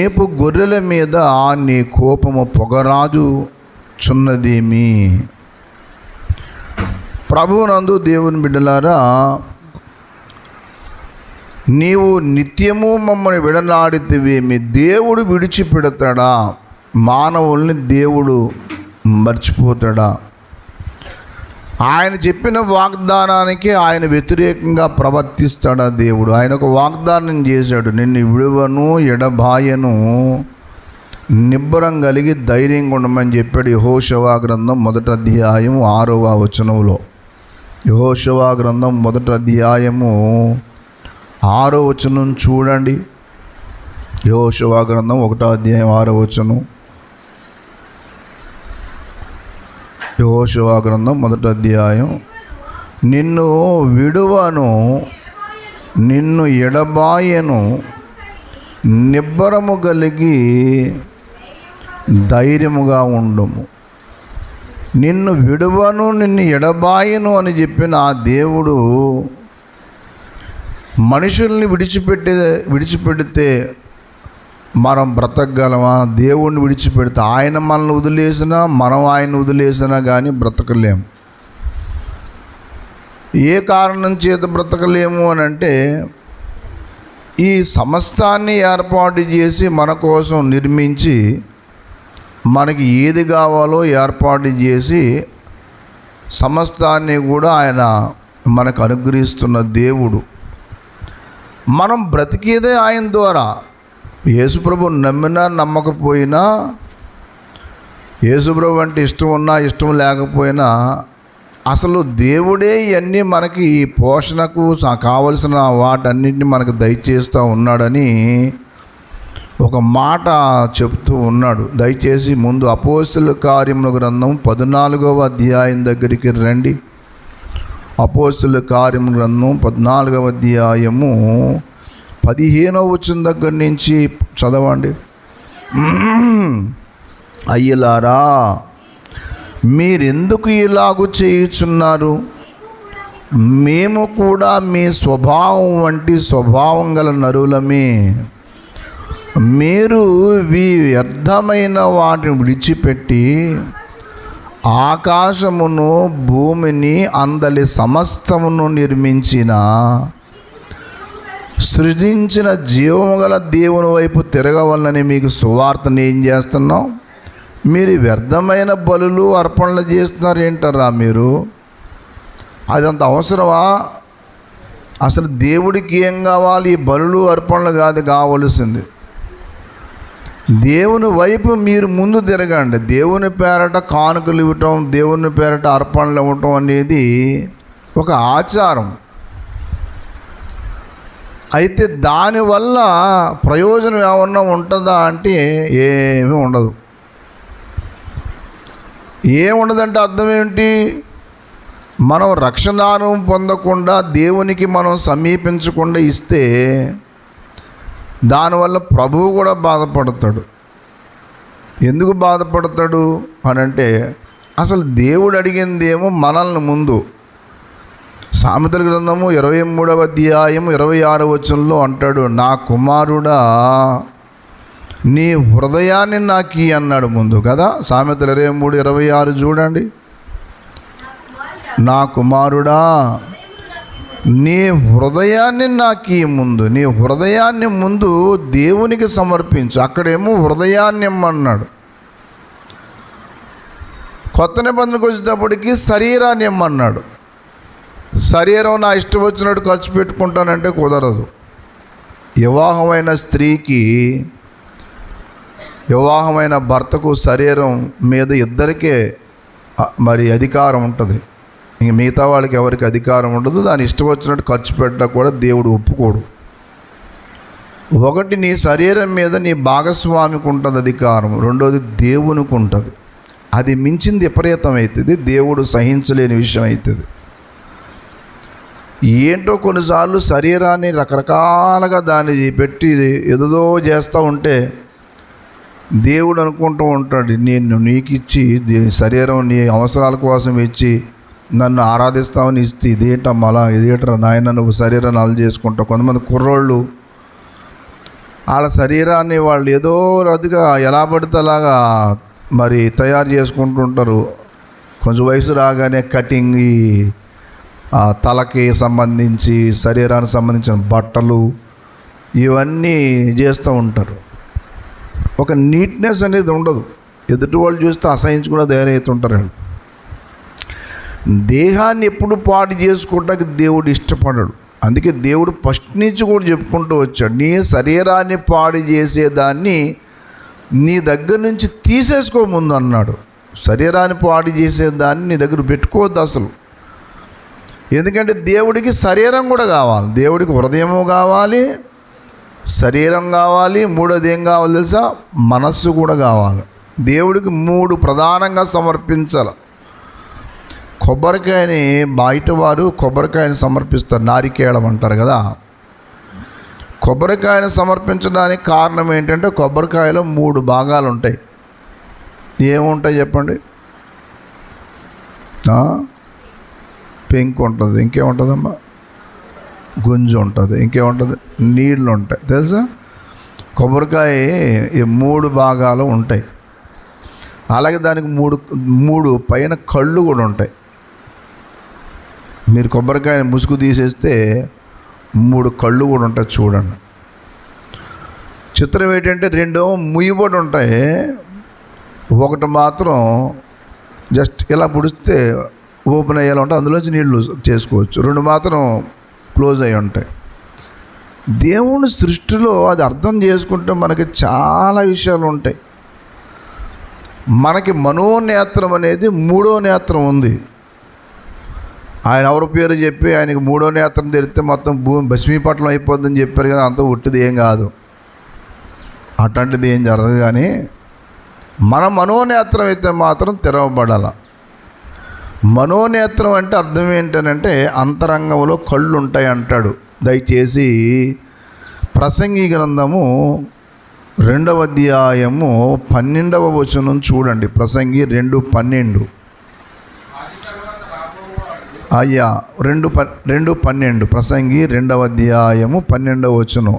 రేపు గొర్రెల మీద నీ కోపము పొగరాజు చున్నదేమి? ప్రభువునందు దేవుని బిడ్డలారా, నీవు నిత్యము మమ్మల్ని విడనాడితేవేమి? దేవుడు విడిచిపెడతాడా? మానవుల్ని దేవుడు మర్చిపోతాడా? ఆయన చెప్పిన వాగ్దానానికి ఆయన వ్యతిరేకంగా ప్రవర్తిస్తాడా దేవుడు? ఆయన ఒక వాగ్దానం చేశాడు, నిన్ను విడువను ఎడబాయను, నిబ్బరం కలిగి ధైర్యంగా ఉండమని చెప్పాడు. యెహోషువ గ్రంథం 1వ అధ్యాయం 6వ వచనంలో. యెహోషువ గ్రంథం 1వ అధ్యాయము 6వ వచనం చూడండి. యెహోషువ గ్రంథం 1వ అధ్యాయం 6వ వచనం. యెహోషువ గ్రంథం 1వ అధ్యాయం. నిన్ను విడువను, నిన్ను ఎడబాయను, నిబ్బరము కలిగి ధైర్యముగా ఉండుము. నిన్ను విడువను, నిన్ను ఎడబాయను అని చెప్పిన ఆ దేవుడు మనుషుల్ని విడిచిపెడితే మనం బ్రతకగలమా? దేవుణ్ణి విడిచిపెడితే, ఆయన మనల్ని వదిలేసినా మనం ఆయన వదిలేసినా కానీ బ్రతకలేము. ఏ కారణం చేత బ్రతకలేము అని అంటే, ఈ సమస్తాన్ని ఏర్పాటు చేసి మన కోసం నిర్మించి మనకి ఏది కావాలో ఏర్పాటు చేసి సమస్తాన్ని కూడా ఆయన మనకు అనుగ్రహిస్తున్న దేవుడు. మనం బ్రతికేదే ఆయన ద్వారా. యేసుప్రభు నమ్మినా నమ్మకపోయినా, యేసుప్రభు అంటే ఇష్టం ఉన్నా ఇష్టం లేకపోయినా, అసలు దేవుడే ఇవన్నీ మనకి ఈ పోషణకు కావలసిన వాటన్నిటిని మనకు దయచేస్తూ ఉన్నాడని ఒక మాట చెప్తూ ఉన్నాడు. దయచేసి ముందు అపోస్తలుల కార్యముల గ్రంథం 14వ అధ్యాయం దగ్గరికి రండి. అపోస్తలుల కార్యముల గ్రంథం 14వ అధ్యాయము 15వ వచనం దగ్గర నుంచి చదవండి. అయ్యలారా, మీరెందుకు ఇలాగూ చేయుచున్నారు? మేము కూడా మీ స్వభావం వంటి స్వభావం గల నరులమే. మీరు వ్యర్థమైన వాటిని విడిచిపెట్టి ఆకాశమును భూమిని అందలి సమస్తమును నిర్మించిన సృజించిన జీవము గల దేవుని వైపు తిరగవలనని మీకు సువార్తను ఏం చేస్తున్నాం? మీరు వ్యర్థమైన బలులు అర్పణలు చేస్తున్నారు. ఏంటారా మీరు? అదంత అవసరమా? అసలు దేవుడికి ఏం కావాలి? ఈ బలులు అర్పణలు కాదు కావలసింది. దేవుని వైపు మీరు ముందు తిరగండి. దేవుని పేరట కానుకలు ఇవ్వటం, దేవుని పేరట అర్పణలు ఇవ్వటం అనేది ఒక ఆచారం. అయితే దానివల్ల ప్రయోజనం ఏమన్నా ఉంటుందా అంటే ఏమీ ఉండదు. ఏముండదంటే అర్థం ఏంటి? మనం రక్షణానుభవం పొందకుండా దేవునికి మనం సమీపించకుండా ఇస్తే దానివల్ల ప్రభువు కూడా బాధపడతాడు. ఎందుకు బాధపడతాడు అని అంటే, అసలు దేవుడు అడిగిందేమో మనల్ని ముందు. సామెతల గ్రంథము 23వ అధ్యాయం 26వ వచనంలో అంటాడు, నా కుమారుడా నీ హృదయాన్ని నాకు అన్నాడు ముందు కదా. సామెతలు 23:26 చూడండి. నా కుమారుడా నీ హృదయాన్ని నాకు ముందు, నీ హృదయాన్ని ముందు దేవునికి సమర్పించు. అక్కడేమో హృదయాన్ని ఇమ్మన్నాడు. కొత్త నిబంధనకు వచ్చేటప్పటికి శరీరాన్ని ఇమ్మన్నాడు. శరీరం నా ఇష్టం వచ్చినట్టు ఖర్చు పెట్టుకుంటానంటే కుదరదు. వివాహమైన స్త్రీకి, వివాహమైన భర్తకు శరీరం మీద ఇద్దరికే మరి అధికారం ఉంటుంది. ఇంక మిగతా వాళ్ళకి ఎవరికి అధికారం ఉండదు. దాని ఇష్టం వచ్చినట్టు ఖర్చు పెట్టడం కూడా దేవుడు ఒప్పుకోడు. ఒకటి, నీ శరీరం మీద నీ భాగస్వామికి ఉంటుంది అధికారం. రెండోది దేవునికి ఉంటుంది. అది మించింది విపరీతం అవుతుంది, దేవుడు సహించలేని విషయం అవుతుంది. ఏంటో కొన్నిసార్లు శరీరాన్ని రకరకాలుగా దాన్ని పెట్టి ఏదో చేస్తూ ఉంటే దేవుడు అనుకుంటూ ఉంటాడు, నేను నీకు ఇచ్చి శరీరం నీ అవసరాల కోసం ఇచ్చి నన్ను ఆరాధిస్తామని ఇస్తే ఇదేంటమ్మా, ఇదేంటరా నాయన నువ్వు శరీరాన్ని అలా చేసుకుంటావు. కొంతమంది కుర్రోళ్ళు వాళ్ళ శరీరాన్ని వాళ్ళు ఏదో రద్దుగా ఎలా పడితే అలాగా మరి తయారు చేసుకుంటుంటారు. కొంచెం వయసు రాగానే కటింగ్, ఈ తలకి సంబంధించి శరీరానికి సంబంధించిన బట్టలు ఇవన్నీ చేస్తూ ఉంటారు. ఒక నీట్నెస్ అనేది ఉండదు. ఎదుటి వాళ్ళు చూస్తే అసహించి కూడా తయారవుతుంటారు. దేహాన్ని ఎప్పుడు పాడు చేసుకోవడానికి దేవుడు ఇష్టపడడు. అందుకే దేవుడు ఫస్ట్ నుంచి కూడా చెప్పుకుంటూ వచ్చాడు, నీ శరీరాన్ని పాడు చేసేదాన్ని నీ దగ్గర నుంచి తీసేసుకో ముందు అన్నాడు. శరీరాన్ని పాడు చేసేదాన్ని నీ దగ్గర పెట్టుకోవద్దు అసలు. ఎందుకంటే దేవుడికి శరీరం కూడా కావాలి, దేవుడికి హృదయము కావాలి, శరీరం కావాలి, మూడోది ఏం కావాలి తెలుసా? మనస్సు కూడా కావాలి. దేవుడికి 3 ప్రధానంగా సమర్పించాలి. కొబ్బరికాయని బయట వారు కొబ్బరికాయని సమర్పిస్తారు, నారికేళం అంటారు కదా. కొబ్బరికాయని సమర్పించడానికి కారణం ఏంటంటే కొబ్బరికాయలో 3 భాగాలు ఉంటాయి. ఏముంటాయి చెప్పండి? పెంకు ఉంటుంది, ఇంకేముంటుందమ్మా? గుంజు ఉంటుంది, ఇంకేముంటుంది? నీళ్ళు ఉంటాయి. తెలుసా? కొబ్బరికాయ ఈ 3 భాగాలు ఉంటాయి. అలాగే దానికి 3 పైన కళ్ళు కూడా ఉంటాయి. మీరు కొబ్బరికాయని ముసుగు తీసేస్తే 3 కళ్ళు కూడా ఉంటాయి, చూడండి. చిత్రం ఏంటంటే 2 ముయ్యబడి ఉంటాయి, ఒకటి మాత్రం జస్ట్ ఇలా పుడిస్తే ఓపెన్ అయ్యేలా ఉంటాయి, అందులోంచి నీళ్ళు చేసుకోవచ్చు. 2 మాత్రం క్లోజ్ అయ్యి ఉంటాయి. దేవుని సృష్టిలో అది అర్థం చేసుకుంటే మనకి చాలా విషయాలు ఉంటాయి. మనకి మనోనేత్రం అనేది 3వ నేత్రం ఉంది. ఆయన ఎవరి పేరు చెప్పి ఆయనకి 3వ నేత్రం తెరిస్తే మొత్తం భూమి భస్మీపట్నం అయిపోద్దని చెప్పారు, కానీ అంత ఉట్టిది ఏం కాదు, అట్లాంటిది ఏం జరగదు. కానీ మన మనోనేత్రం అయితే మాత్రం తెరవబడాల. మనోనేత్రం అంటే అర్థం ఏంటనంటే అంతరంగంలో కళ్ళు ఉంటాయి అంటాడు. దయచేసి ప్రసంగి గ్రంథము 2వ అధ్యాయము 12వ వచనం చూడండి. ప్రసంగి 2:12. అయ్యా 2:12 ప్రసంగి 2వ అధ్యాయము 12వ వచనం.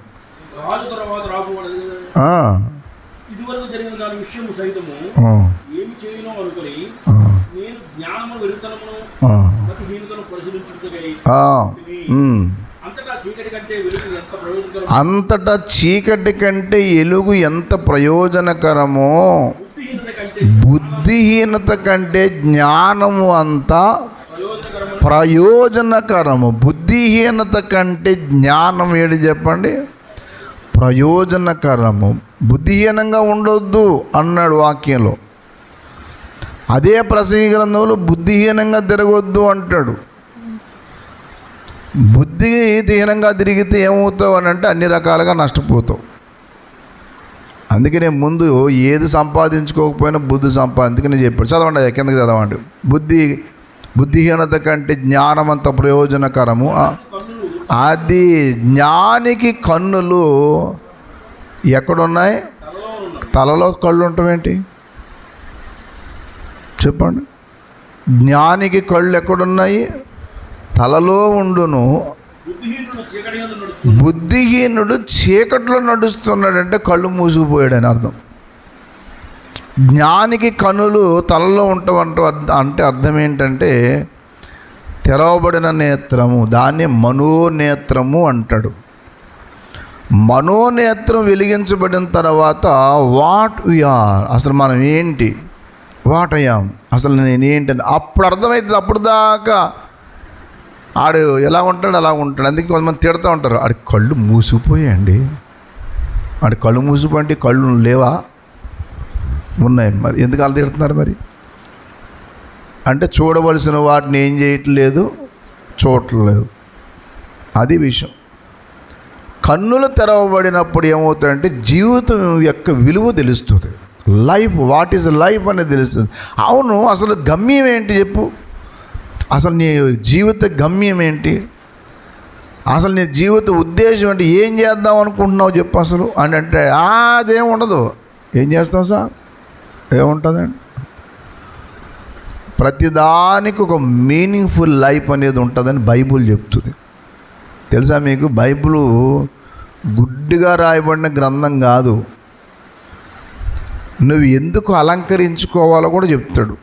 అంతటా చీకటి కంటే వెలుగు ఎంత ప్రయోజనకరమో, బుద్ధిహీనత కంటే జ్ఞానము అంత ప్రయోజనకరము. బుద్ధిహీనత కంటే జ్ఞానం ఏడు చెప్పండి? ప్రయోజనకరము. బుద్ధిహీనంగా ఉండొద్దు అన్నాడు వాక్యంలో. అదే ప్రసంగి గ్రంథంలో బుద్ధిహీనంగా తిరగొద్దు అంటాడు. బుద్ధిహీనంగా తిరిగితే ఏమవుతావు అని అంటే అన్ని రకాలుగా నష్టపోతావు. అందుకే నేను ముందు ఏది సంపాదించుకోకపోయినా బుద్ధి అందుకనే చెప్పాడు. చదవండి, కిందకి చదవండి. బుద్ధిహీనత కంటే జ్ఞానం అంత ప్రయోజనకరము. అది జ్ఞానికి కన్నులు ఎక్కడున్నాయి? తలలో కళ్ళు ఉంటామేంటి చెప్పండి? జ్ఞానికి కళ్ళు ఎక్కడున్నాయి? తలలో ఉండును. బుద్ధిహీనుడు చీకట్లో నడుస్తున్నాడంటే కళ్ళు మూసుకుపోయాడని అర్థం. జ్ఞానికి కనులు తలలో అంటే అర్థం ఏంటంటే తెరవబడిన నేత్రము, దాన్ని మనోనేత్రము అంటాడు. మనోనేత్రం వెలిగించబడిన తర్వాత వాట్ వి ఆర్, అసలు మనం ఏంటి, వాట్ అయ్యాం, అసలు నేనేంటని అప్పుడు అర్థమవుతుంది. అప్పుడు దాకా ఆడు ఎలా ఉంటాడు అలా ఉంటాడు. అందుకే కొంతమంది తిడుతూ ఉంటారు, ఆడి కళ్ళు మూసిపోయాయండి, ఆడి కళ్ళు మూసిపోయింటే కళ్ళు లేవా? ఉన్నాయి. మరి ఎందుకు అలా తిడుతున్నారు? మరి అంటే చూడవలసిన వాటిని ఏం చేయట్లేదు, చూడట్లేదు. అది విషయం. కన్నులు తెరవబడినప్పుడు ఏమవుతాయంటే జీవితం యొక్క విలువ తెలుస్తుంది. లైఫ్, వాట్ ఈజ్ లైఫ్ అనేది తెలుస్తుంది. అవును, అసలు గమ్యం ఏంటి చెప్పు? అసలు నీ జీవిత గమ్యం ఏంటి? అసలు నీ జీవిత ఉద్దేశం అంటే ఏం చేద్దాం అనుకుంటున్నావు చెప్పు అసలు అని అంటే అదేం ఉండదు. ఏం చేస్తావు సార్? ఏముంటుందండి? ప్రతిదానికి ఒక మీనింగ్ఫుల్ లైఫ్ అనేది ఉంటుందని బైబుల్ చెప్తుంది. తెలుసా మీకు? బైబుల్ గుడ్డిగా రాయబడిన గ్రంథం కాదు. నువ్వు ఎందుకు అలంకరించుకోవాలో కూడా చెప్తాడు,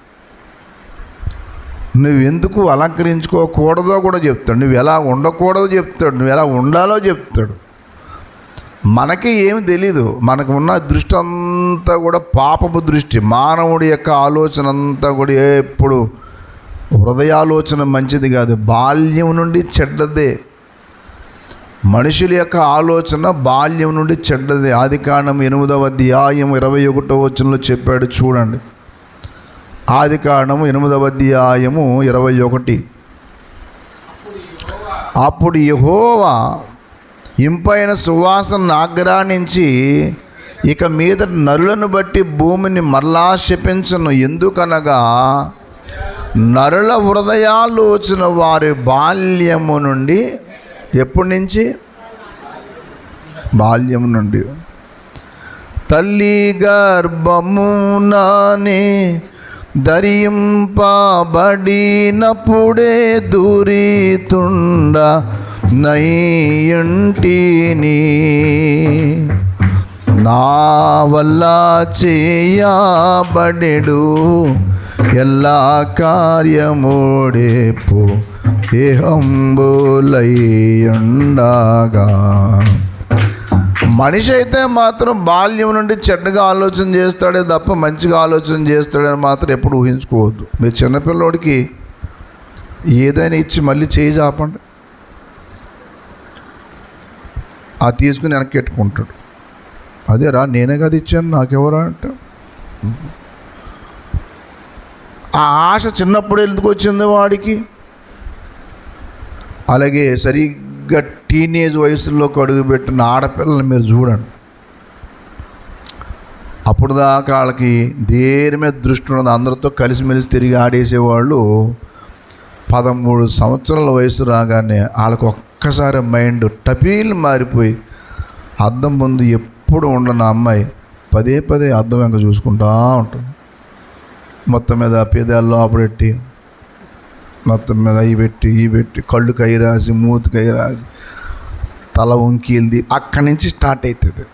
నువ్వు ఎందుకు అలంకరించుకోకూడదో కూడా చెప్తాడు, నువ్వు ఎలా ఉండకూడదో చెప్తాడు, నువ్వు ఎలా ఉండాలో చెప్తాడు. మనకి ఏమి తెలీదు. మనకు ఉన్న దృష్టి అంతా కూడా పాపపు దృష్టి. మానవుడి యొక్క ఆలోచన అంతా కూడా ఎప్పుడు హృదయాలోచన మంచిది కాదు, బాల్యం నుండి చెడ్డదే. మనుషుల యొక్క ఆలోచన బాల్యం నుండి చెడ్డదే. ఆదికాండం 8వ అధ్యాయం 21వ వచనంలో చెప్పాడు చూడండి. ఆదికాండం 8వ అధ్యాయము 21. అప్పుడు యెహోవా ఇంపైన సువాసన ఆగ్రహించి, ఇక మీద నరులను బట్టి భూమిని మరలా శపించను. ఎందుకనగా నరుల హృదయాలోచన వారి బాల్యము నుండి, ఎప్పటి నుంచి? బాల్యం నుండి. తల్లి గర్భమునానే ధరింపబడినప్పుడే దూరితుండ నయ్యుంటిని, నా వల్ల చేయబడెడు எல்லா కార్యముడేపు ఏహంబులయ్యుండగా. మనిషి అయితే మాత్రం బాల్యం నుండి చెడ్డగా ఆలోచన చేస్తాడే తప్ప మంచిగా ఆలోచన చేస్తాడని మాత్రం ఎప్పుడు ఊహించుకోవద్దు. మీరు చిన్నపిల్లోడికి ఏదైనా ఇచ్చి మళ్ళీ చేయి చాపండి, అది తీసుకుని వెనక్కి పెట్టుకుంటాడు. అదేరా నేనే కదా ఇచ్చాను, నాకెవరా అంటే. ఆ ఆశ చిన్నప్పుడు ఎందుకు వచ్చింది వాడికి? అలాగే సరిగ్గా టీనేజ్ వయసులోకి అడుగుపెట్టిన ఆడపిల్లల్ని మీరు చూడండి. అప్పుడు దాకా వాళ్ళకి దేని మీద దృష్టి ఉన్నది, అందరితో కలిసిమెలిసి తిరిగి ఆడేసేవాళ్ళు. 13 సంవత్సరాల వయసు రాగానే వాళ్ళకు ఒక్కసారి మైండ్ టపీలు మారిపోయి, అద్దం ముందు ఎప్పుడు ఉండని అమ్మాయి పదే పదే అద్దం వెంక చూసుకుంటూ ఉంటుంది. మొత్తం మీద పేదాల్లో ఆపడెట్టి, మొత్తం మీద ఈ పెట్టి కళ్ళు కై రాసి, మూతి కై రాసి, తల వంకీలది అక్కడి నుంచి స్టార్ట్ అవుతుంది.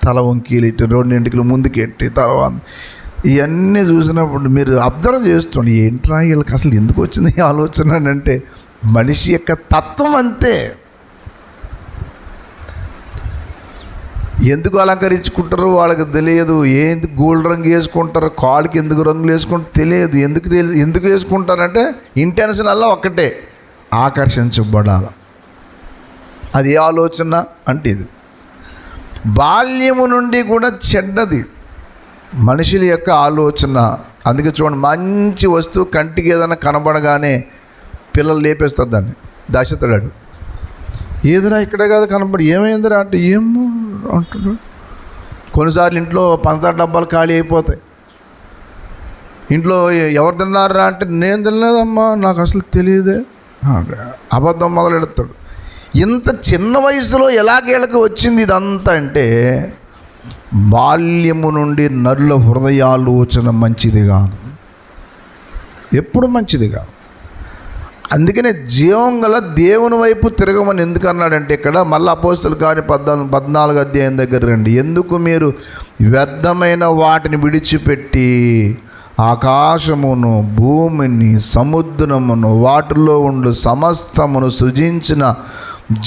తల వంకీలు ఇట్టి, 2 ఎంటికలు ముందుకెట్టి, తర్వాత ఇవన్నీ చూసినప్పుడు మీరు అబ్జర్వ్ చేస్తుండే, ఏంట్రా వీళ్ళకి అసలు ఎందుకు వచ్చింది ఈ ఆలోచన అంటే మనిషి యొక్క తత్వం అంతే. ఎందుకు అలంకరించుకుంటారో వాళ్ళకి తెలియదు. ఏంది గోల్డ్ రంగు వేసుకుంటారో, కాళ్ళకి ఎందుకు రంగులు వేసుకుంటారో తెలియదు. ఎందుకు వేసుకుంటారంటే ఇంటెన్షన్ అలా ఒక్కటే, ఆకర్షించబడాలి. అది ఏ ఆలోచన అంటే ఇది బాల్యము నుండి కూడా చెడ్డది మనుషుల యొక్క ఆలోచన. అందుకే చూడండి, మంచి వస్తువు కంటికి ఏదైనా కనబడగానే పిల్లలు లేపేస్తారు దాన్ని, దశతడాడు. ఏదైనా ఇక్కడే కాదు కనబడి, ఏమైందిరా అంటే ఏమో అంటున్నాడు. కొన్నిసార్లు ఇంట్లో పంచదార డబ్బాలు ఖాళీ అయిపోతాయి. ఇంట్లో ఎవరు తిన్నారా అంటే నేను తినలేదమ్మా, నాకు అసలు తెలియదే, అబద్ధం మొదలెడతాడు. ఇంత చిన్న వయసులో ఎలాగేళ్ళకి వచ్చింది ఇదంతా అంటే బాల్యము నుండి నరుల హృదయాలోచన మంచిది కాదు, ఎప్పుడు మంచిది కాదు. అందుకనే జీవం గల దేవుని వైపు తిరగమని ఎందుకు అన్నాడంటే ఇక్కడ మళ్ళీ అపోస్తలుల కార్యం 14వ అధ్యాయం దగ్గర రండి. ఎందుకు మీరు వ్యర్థమైన వాటిని విడిచిపెట్టి ఆకాశమును, భూమిని, సముద్రమును, వాటిలో ఉండు సమస్తమును సృజించిన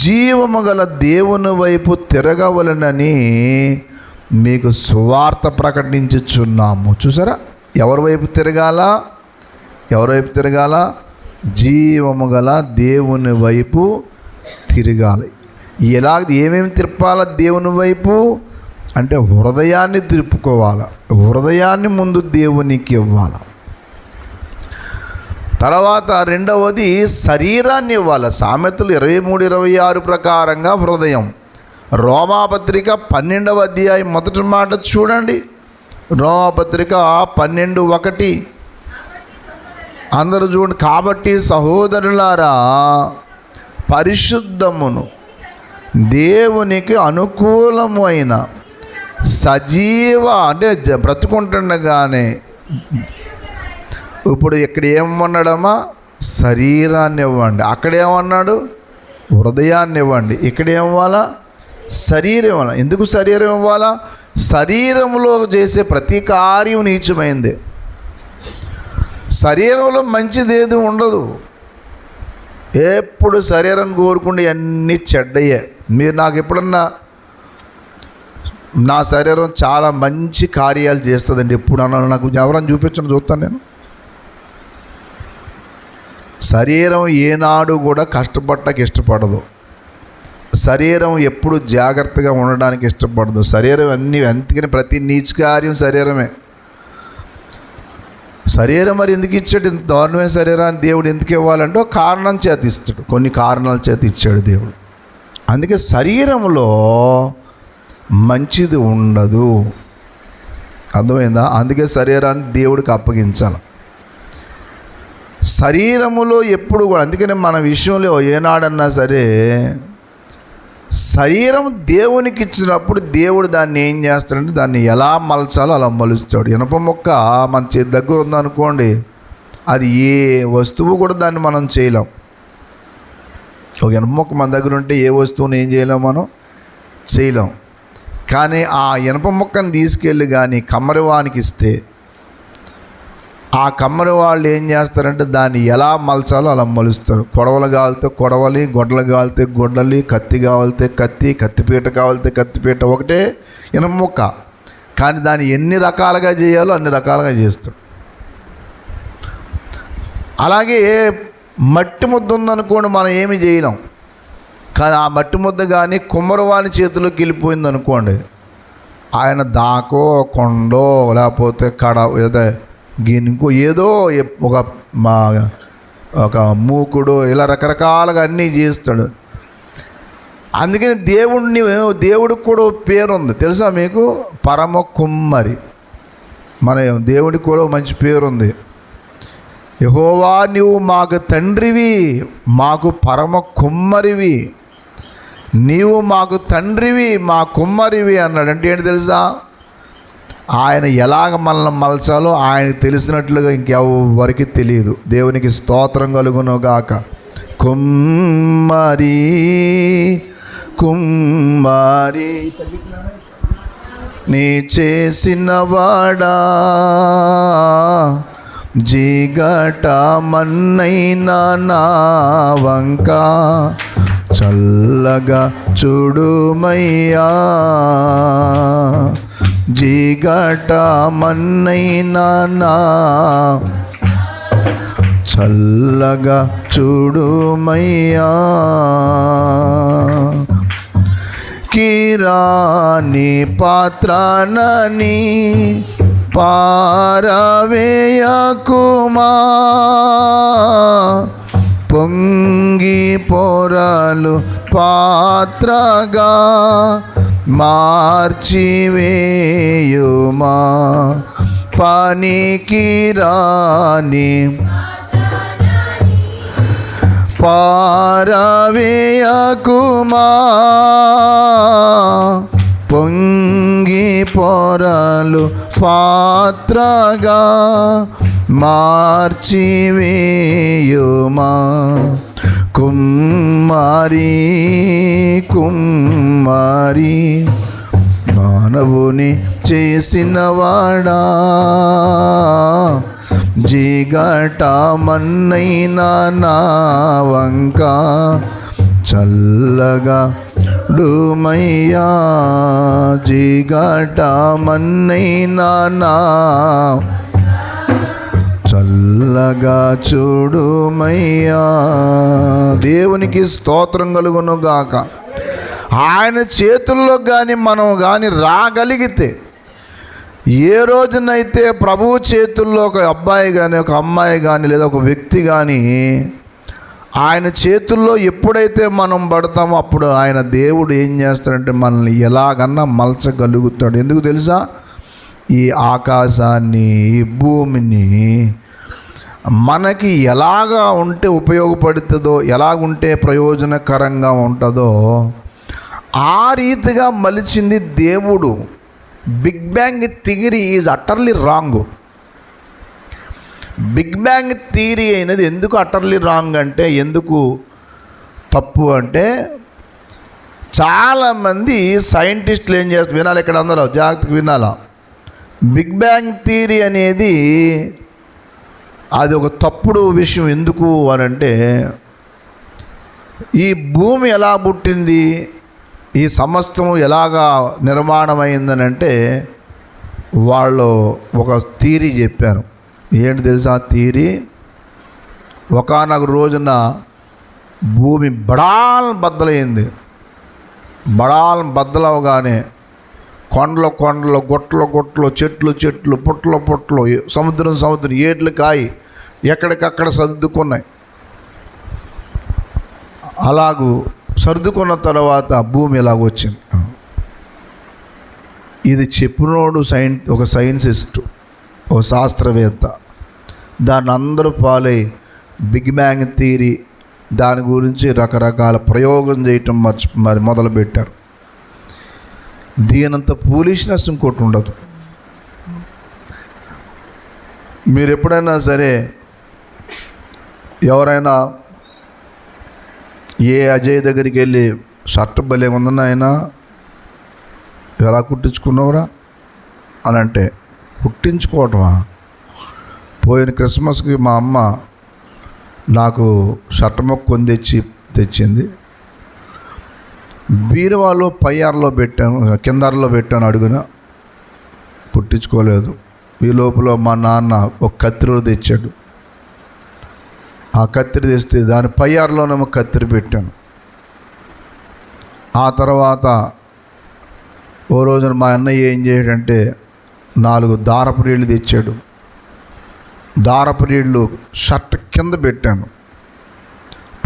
జీవము గల దేవుని వైపు తిరగవలనని మీకు సువార్త ప్రకటించుచున్నాము. చూసారా, ఎవరి వైపు తిరగాలా? ఎవరి వైపు తిరగాల? జీవము గల దేవుని వైపు తిరగాలి. ఏమేమి తిప్పాల దేవుని వైపు అంటే హృదయాన్ని తిప్పుకోవాలి, హృదయాన్ని ముందు దేవునికి ఇవ్వాలి. తర్వాత రెండవది శరీరాన్ని ఇవ్వాలి. సామెతలు 23:26 ప్రకారంగా హృదయం. రోమాపత్రిక 12వ అధ్యాయం మొదటి మాట చూడండి. రోమాపత్రిక 12:1 అందరూ చూడండి. కాబట్టి సహోదరులారా, పరిశుద్ధమును దేవునికి అనుకూలము అయిన సజీవ అంటే బ్రతుకుంటుండగానే, ఇప్పుడు ఇక్కడ ఏమన్నాడమ్మా? శరీరాన్ని ఇవ్వండి. అక్కడేమన్నాడు? హృదయాన్ని ఇవ్వండి. ఇక్కడ ఏమివ్వాలా? శరీరం. ఎందుకు శరీరం ఇవ్వాలా? శరీరంలో చేసే ప్రతి కార్యం నీచమైంది. శరీరంలో మంచిదేది ఉండదు. ఎప్పుడు శరీరం కోరుకుంటే అన్నీ చెడ్డయ్యే. మీరు నాకు ఎప్పుడన్నా నా శరీరం చాలా మంచి కార్యాలు చేస్తుందండి ఎప్పుడన్నా నాకు ఎవరన్నా చూపించడం చూస్తాను నేను. శరీరం ఏనాడు కూడా కష్టపడటానికి ఇష్టపడదు. శరీరం ఎప్పుడు జాగ్రత్తగా ఉండడానికి ఇష్టపడదు. శరీరం అందుకని ప్రతి నీచ కార్యం శరీరమే. శరీరం మరి ఎందుకు ఇచ్చాడు? ఇంత దారుణమైన శరీరాన్ని దేవుడు ఎందుకు ఇవ్వాలంటే ఒక కారణం చేత ఇస్తాడు. కొన్ని కారణాల చేత ఇచ్చాడు దేవుడు. అందుకే శరీరంలో మంచిది ఉండదు. అర్థమైందా? అందుకే శరీరాన్ని దేవుడికి అప్పగించాలి. శరీరములో ఎప్పుడు కూడా, అందుకనే మన విషయంలో ఏనాడన్నా సరే శరీరం దేవునికి ఇచ్చినప్పుడు దేవుడు దాన్ని ఏం చేస్తాడంటే దాన్ని ఎలా మలచాలో అలా మలుస్తాడు. ఇనప మొక్క మన చేతి దగ్గర ఉందనుకోండి, అది ఏ వస్తువు కూడా దాన్ని మనం చేయలేం. ఒక ఇనప మొక్క మన దగ్గర ఉంటే ఏ వస్తువుని ఏం చేయలేం, మనం చేయలేం. కానీ ఆ ఇనప మొక్కను తీసుకెళ్ళి కానీ కమ్మరివానికి ఇస్తే ఆ కమ్మరి వాళ్ళు ఏం చేస్తారంటే దాన్ని ఎలా మలచాలో అలా మలుస్తారు. కొడవలు కావాలితే కొడవలి, గొడ్డలు కావాలితే గొడ్డలి, కత్తి కావాలితే కత్తి, కత్తిపీట కావాలితే కత్తిపీట. ఒకటే ఇనప మొక్క, కానీ దాన్ని ఎన్ని రకాలుగా చేయాలో అన్ని రకాలుగా చేస్తాడు. అలాగే మట్టి ముద్ద ఉందనుకోండి, మనం ఏమి చేయలేం. కానీ ఆ మట్టి ముద్ద కానీ కుమ్మరివాని చేతిలోకి వెళ్ళిపోయింది అనుకోండి, ఆయన దాకో కొండో లేకపోతే కడ లేదా ఇంకో ఏదో ఒక మూకుడు ఇలా రకరకాలుగా అన్నీ చేస్తాడు. అందుకని దేవుడికి కూడా పేరు ఉంది తెలుసా మీకు? పరమ కుమ్మరి. మన దేవుడికి కూడా మంచి పేరు ఉంది. యెహోవా నీవు మాకు తండ్రివి, మాకు పరమ కుమ్మరివి. నీవు మాకు తండ్రివి, మా కుమ్మరివి అన్నాడు. అంటే ఏంటి తెలుసా? ఆయన ఎలాగ మనల్ని మలచాలో ఆయనకు తెలిసినట్లుగా ఇంకెవరికి తెలియదు. దేవునికి స్తోత్రం కలుగునుగాక. కుమ్మరి కుమ్మరి నీ చేసిన వాడా, జిగట మన్నైనా నా వంక చల్లగా చూడుమయ్యా. జిగట మన్నైనా నా చల్లగా చూడుమయ్యా. కిరాని పాత్రనని పారవేయకుమా, పొంగి పొరలు పాత్రగా మార్చివేయుమా. పనికిరాని పారవేయకుమా, పొంగి పొరలు పాత్రగా మార్చివేయుమా. కుమ్మరి కుమ్మరి మానవుని చేసినవాడా, జిగట మన్నైనా నా వంక చల్లగా డుమయ్యా. జిగట మన్నైనా నా చల్లగా చూడుమయ్యా. దేవునికి స్తోత్రం కలుగునుగాక. ఆయన చేతుల్లో కానీ మనం కానీ రాగలిగితే, ఏ రోజునైతే ప్రభువు చేతుల్లో ఒక అబ్బాయి కానీ ఒక అమ్మాయి కానీ లేదా ఒక వ్యక్తి కానీ ఆయన చేతుల్లో ఎప్పుడైతే మనం పడతామో అప్పుడు ఆయన దేవుడు ఏం చేస్తాడంటే మనల్ని ఎలాగన్నా మలచగలుగుతాడు. ఎందుకు తెలుసా? ఈ ఆకాశాన్ని, ఈ భూమిని మనకి ఎలాగా ఉంటే ఉపయోగపడుతుందో, ఎలాగుంటే ప్రయోజనకరంగా ఉంటుందో ఆ రీతిగా మలిచింది దేవుడు. Big bang theory is utterly wrong. Big bang theory అయినది ఎందుకు అటర్లీ రాంగ్ అంటే, ఎందుకు తప్పు అంటే, చాలామంది సైంటిస్టులు ఏం చేస్తారు, వినాలి ఇక్కడ అందరూ జాగ్రత్తగా వినాలా. బిగ్ బ్యాంగ్ థియరీ అనేది అది ఒక తప్పుడు విషయం. ఎందుకు అనంటే, ఈ భూమి ఎలా పుట్టింది, ఈ సమస్తం ఎలాగా నిర్మాణమైందనంటే వాళ్ళు ఒక థియరీ చెప్పారు. ఏంటి తెలుసా థియరీ? ఒకానొక రోజున భూమి బద్దలైంది. బద్దలవగానే కొండలు కొండలు, గుట్టలు చెట్లు పుట్టలు, సముద్రం ఏట్లు కాయి ఎక్కడికక్కడ సర్దుకున్నాయి. అలాగూ సర్దుకున్న తర్వాత భూమి ఇలాగొచ్చింది. ఇది చెప్పినోడు ఒక సైంటిస్ట్, ఒక శాస్త్రవేత్త. దాన్ని అందరూ ఫాలో బిగ్ బ్యాంగ్ థియరీ దాని గురించి రకరకాల ప్రయోగం చేయటం మొదలుపెట్టారు. దీనంత ఫూలిష్నెస్ ఇంకోటి ఉండదు. మీరు ఎప్పుడైనా సరే ఎవరైనా ఏ అజయ్ దగ్గరికి వెళ్ళి షర్ట్ భలే ఉందన్న ఆయన ఎలా కుట్టించుకున్నావురా అని అంటే, కుట్టించుకోవటమా? పోయిన క్రిస్మస్కి మా అమ్మ నాకు షర్ట్ మొక్క కొని తెచ్చింది. బీరువాలో పయ్యారలో పెట్టాను, కిందరలో పెట్టాను, అడుగున కుట్టించుకోలేదు. ఈ లోపల మా నాన్న ఒక కత్తిరి తెచ్చాడు. ఆ కత్తిరి తెస్తే దాని పయ్యారలోనేమో కత్తిరి పెట్టాను. ఆ తర్వాత ఓ రోజున మా అన్నయ్య ఏం చేయడంటే 4 దారపు రీళ్ళు తెచ్చాడు. దారపు రీళ్ళు షర్ట్ కింద పెట్టాను.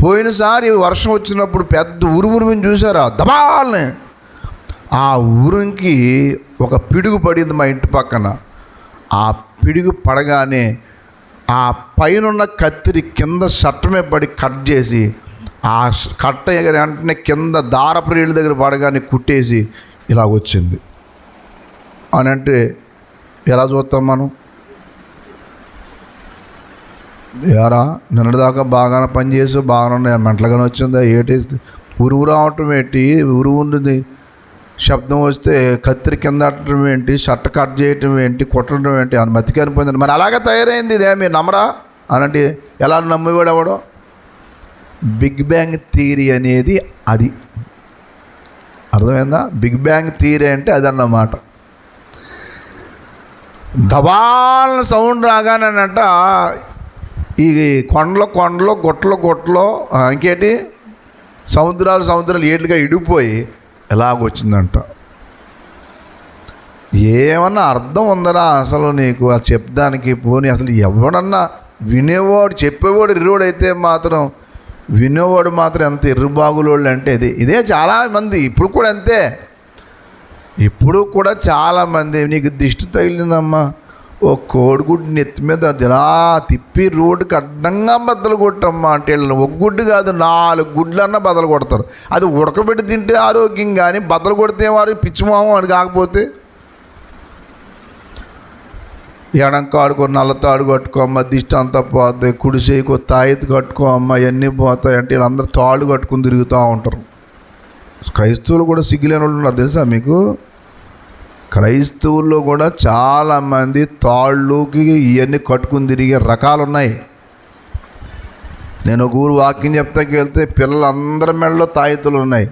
పోయినసారి వర్షం వచ్చినప్పుడు పెద్ద ఉరుముని చూసారా, దబాల్ని ఆ ఉరుముకి ఒక పిడుగు పడింది మా ఇంటి పక్కన. ఆ పిడుగు పడగానే ఆ పైన కత్తిరి కింద షర్ట్ మీద పడి కట్ చేసి, ఆ కట్ట వెంటనే కింద దారపు రీళ్ళ దగ్గర పడగానే కుట్టేసి ఇలా వచ్చింది అని అంటే ఎలా చూస్తాం మనం? యారా నిన్నటిదాకా బాగానే పనిచేసి బాగానే మెంటలుగానే వచ్చిందా ఏంటి? ఉరువు రావటం ఏంటి? ఉరువు ఉంది, శబ్దం వస్తే కత్తిరి కింద అట్టడం ఏంటి, షర్ట్ కట్ చేయటం ఏంటి, కుట్టడం ఏంటి అని బతికనిపోయింది. మరి అలాగే తయారైంది ఇదే, మీరు నమ్మరా అనంటే ఎలా నమ్మేవాడు ఎవడో? బిగ్ బ్యాంగ్ థియరీ అనేది అది. అర్థమైందా? బిగ్ బ్యాంగ్ థియరీ అంటే అదన్నమాట. దబాల్న సౌండ్ రాగానంట ఈ కొండలు గుట్టలు ఇంకేంటి సముద్రాలు ఏట్లుగా ఇడిపోయి ఎలాగొచ్చిందంట. ఏమన్నా అర్థం ఉందరా అసలు నీకు అది చెప్పడానికి? పోనీ అసలు ఎవడన్నా వినేవాడు, చెప్పేవాడు ఎర్రోడైతే మాత్రం, వినేవాడు మాత్రం ఎంత ఎర్రబాగులోళ్ళు అంటే ఇదే చాలామంది ఇప్పుడు కూడా అంతే. ఇప్పుడు కూడా చాలామంది నీకు దిష్టి తగిలిందమ్మా, ఓ కోడిగుడ్డు నెత్తి మీద అది ఇలా తిప్పి రోడ్డుకి అడ్డంగా బద్దలు కొట్టమ్మా అంటే ఒక గుడ్డు కాదు 4 గుడ్లన్నా బద్దలు కొడతారు. అది ఉడకబెట్టి తింటే ఆరోగ్యం, కానీ బద్దలు కొడితే వారు పిచ్చిమోహం అని. కాకపోతే ఎడంకాడుకో నల్లతాడు కట్టుకోమ్మ, దిష్టి అంతా పోతాయి, కుడిసేకో తాయెత్తు కట్టుకోమ్మ, ఇవన్నీ పోతాయి అంటే వీళ్ళందరూ తాళ్ళు కట్టుకుని తిరుగుతూ ఉంటారు. క్రైస్తవులు కూడా సిగ్గులేని వాళ్ళు ఉన్నారు తెలుసా మీకు? క్రైస్తవుల్లో కూడా చాలామంది తాళ్ళుకి ఇవన్నీ కట్టుకుని తిరిగే రకాలు ఉన్నాయి. నేను ఒక ఊరు వాకింగ్ చెప్తాకి వెళ్తే పిల్లలందరి మెడలో తాయెత్తులు ఉన్నాయి.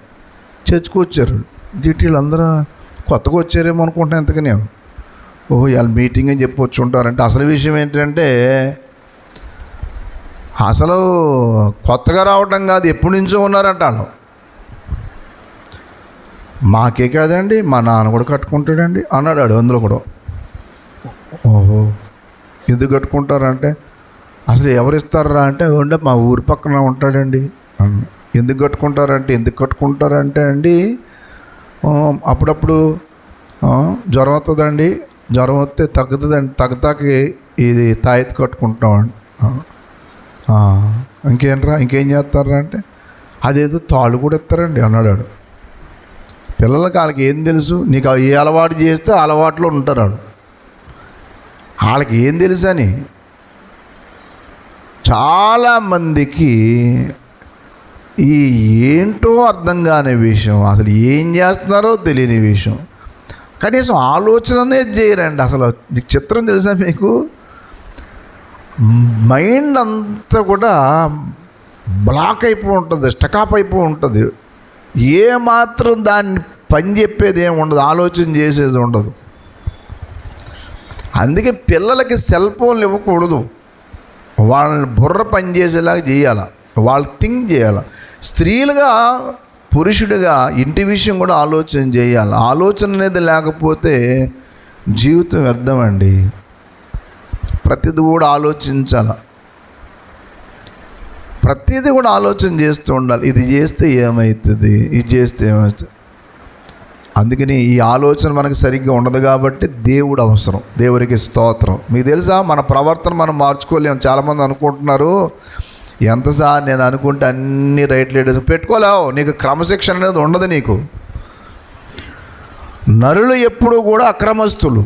చర్చకొచ్చారు, వీళ్ళందరూ కొత్తగా వచ్చారేమో అనుకుంటాను. ఎంతగా నేను ఓహో ఇవాళ మీటింగ్ అని చెప్పి వచ్చి ఉంటారంటే అసలు విషయం ఏంటంటే అసలు కొత్తగా రావటం కాదు, ఎప్పటి నుంచో ఉన్నారంట వాళ్ళు. మాకే కాదండి, మా నాన్న కూడా కట్టుకుంటాడండి అన్నాడు అందులో కూడా. ఓహో ఎందుకు కట్టుకుంటారంటే అసలు ఎవరు ఇస్తారా అంటే ఉండే మా ఊరి పక్కన ఉంటాడండి. ఎందుకు కట్టుకుంటారంటే అండి అప్పుడప్పుడు జ్వరం వస్తుందండి, జ్వరం వస్తే తగ్గుతుందండి, తగ్గుతాకి ఇది తాయెత్తు కట్టుకుంటామండి. ఇంకేం చేస్తారా అంటే అదేదో తాళ్ళు కూడా ఇస్తారండి అన్నాడు. పిల్లలకి వాళ్ళకి ఏం తెలుసు? నీకు ఏ అలవాటు చేస్తే అలవాట్లో ఉంటారు వాళ్ళు. వాళ్ళకి ఏం తెలుసు అని. చాలామందికి ఈ ఏంటో అర్థం కాని విషయం, అసలు ఏం చేస్తున్నారో తెలియని విషయం, కనీసం ఆలోచననే చేయరండి. అసలు చిత్రం తెలుసా మీకు? మైండ్ అంతా కూడా బ్లాక్ అయిపో ఉంటుంది, స్టకాప్ అయిపో ఉంటుంది. ఏమాత్రం దాన్ని పని చెప్పేది ఏమి ఉండదు, ఆలోచన చేసేది ఉండదు. అందుకే పిల్లలకి సెల్ ఫోన్లు ఇవ్వకూడదు. వాళ్ళని బుర్ర పని చేసేలాగా చేయాలి, వాళ్ళు థింక్ చేయాలి. స్త్రీలుగా పురుషుడిగా ఇంటి విషయం కూడా ఆలోచన చేయాలి. ఆలోచన అనేది లేకపోతే జీవితం వ్యర్థమండి. ప్రతిదీ కూడా ఆలోచించాలి, ప్రతిదీ కూడా ఆలోచన చేస్తూ ఉండాలి. ఇది చేస్తే ఏమవుతుంది, ఇది చేస్తే ఏమవుతుంది. అందుకని ఈ ఆలోచన మనకు సరిగ్గా ఉండదు కాబట్టి దేవుడు అవసరం. దేవుడికి స్తోత్రం. మీకు తెలుసా, మన ప్రవర్తన మనం మార్చుకోలేము. చాలామంది అనుకుంటున్నారు, ఎంతసారి నేను అనుకుంటే అన్ని రైట్ లేడీస్ పెట్టుకోలేవు, నీకు క్రమశిక్షణ అనేది ఉండదు. నీకు నరులు ఎప్పుడూ కూడా అక్రమస్తులు,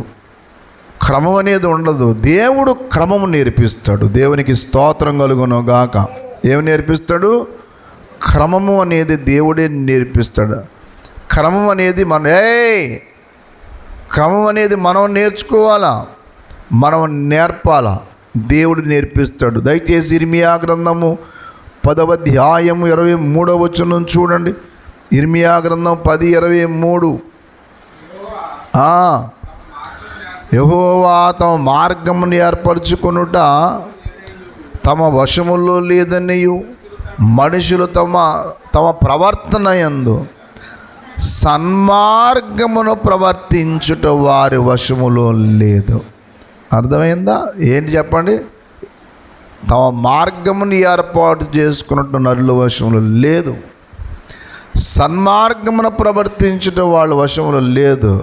క్రమం అనేది ఉండదు. దేవుడు క్రమము నేర్పిస్తాడు. దేవునికి స్తోత్రం కలుగును గాక. ఏమి నేర్పిస్తాడు? క్రమము అనేది దేవుడే నేర్పిస్తాడు. క్రమం అనేది క్రమం అనేది మనం నేర్చుకోవాలా, మనం నేర్పాలా. దేవుడు నేర్పిస్తాడు. దయచేసి ఇర్మియా గ్రంథము 10వ అధ్యాయము 23వ వచనం చూడండి. ఇర్మియా గ్రంథం 10:23. యెహోవా తమ మార్గమును ఏర్పరచుకొనుట తమ వశములో లేదనియు, మనుషులు తమ ప్రవర్తన యందు సన్మార్గమును ప్రవర్తించుట వారి వశములో లేదు. అర్థమైందా? ఏంటి చెప్పండి? తమ మార్గమును ఏర్పాటు చేసుకున్నట్టు నరుల వశములో లేదు, సన్మార్గమును ప్రవర్తించుట వాళ్ళ వశములో లేదు.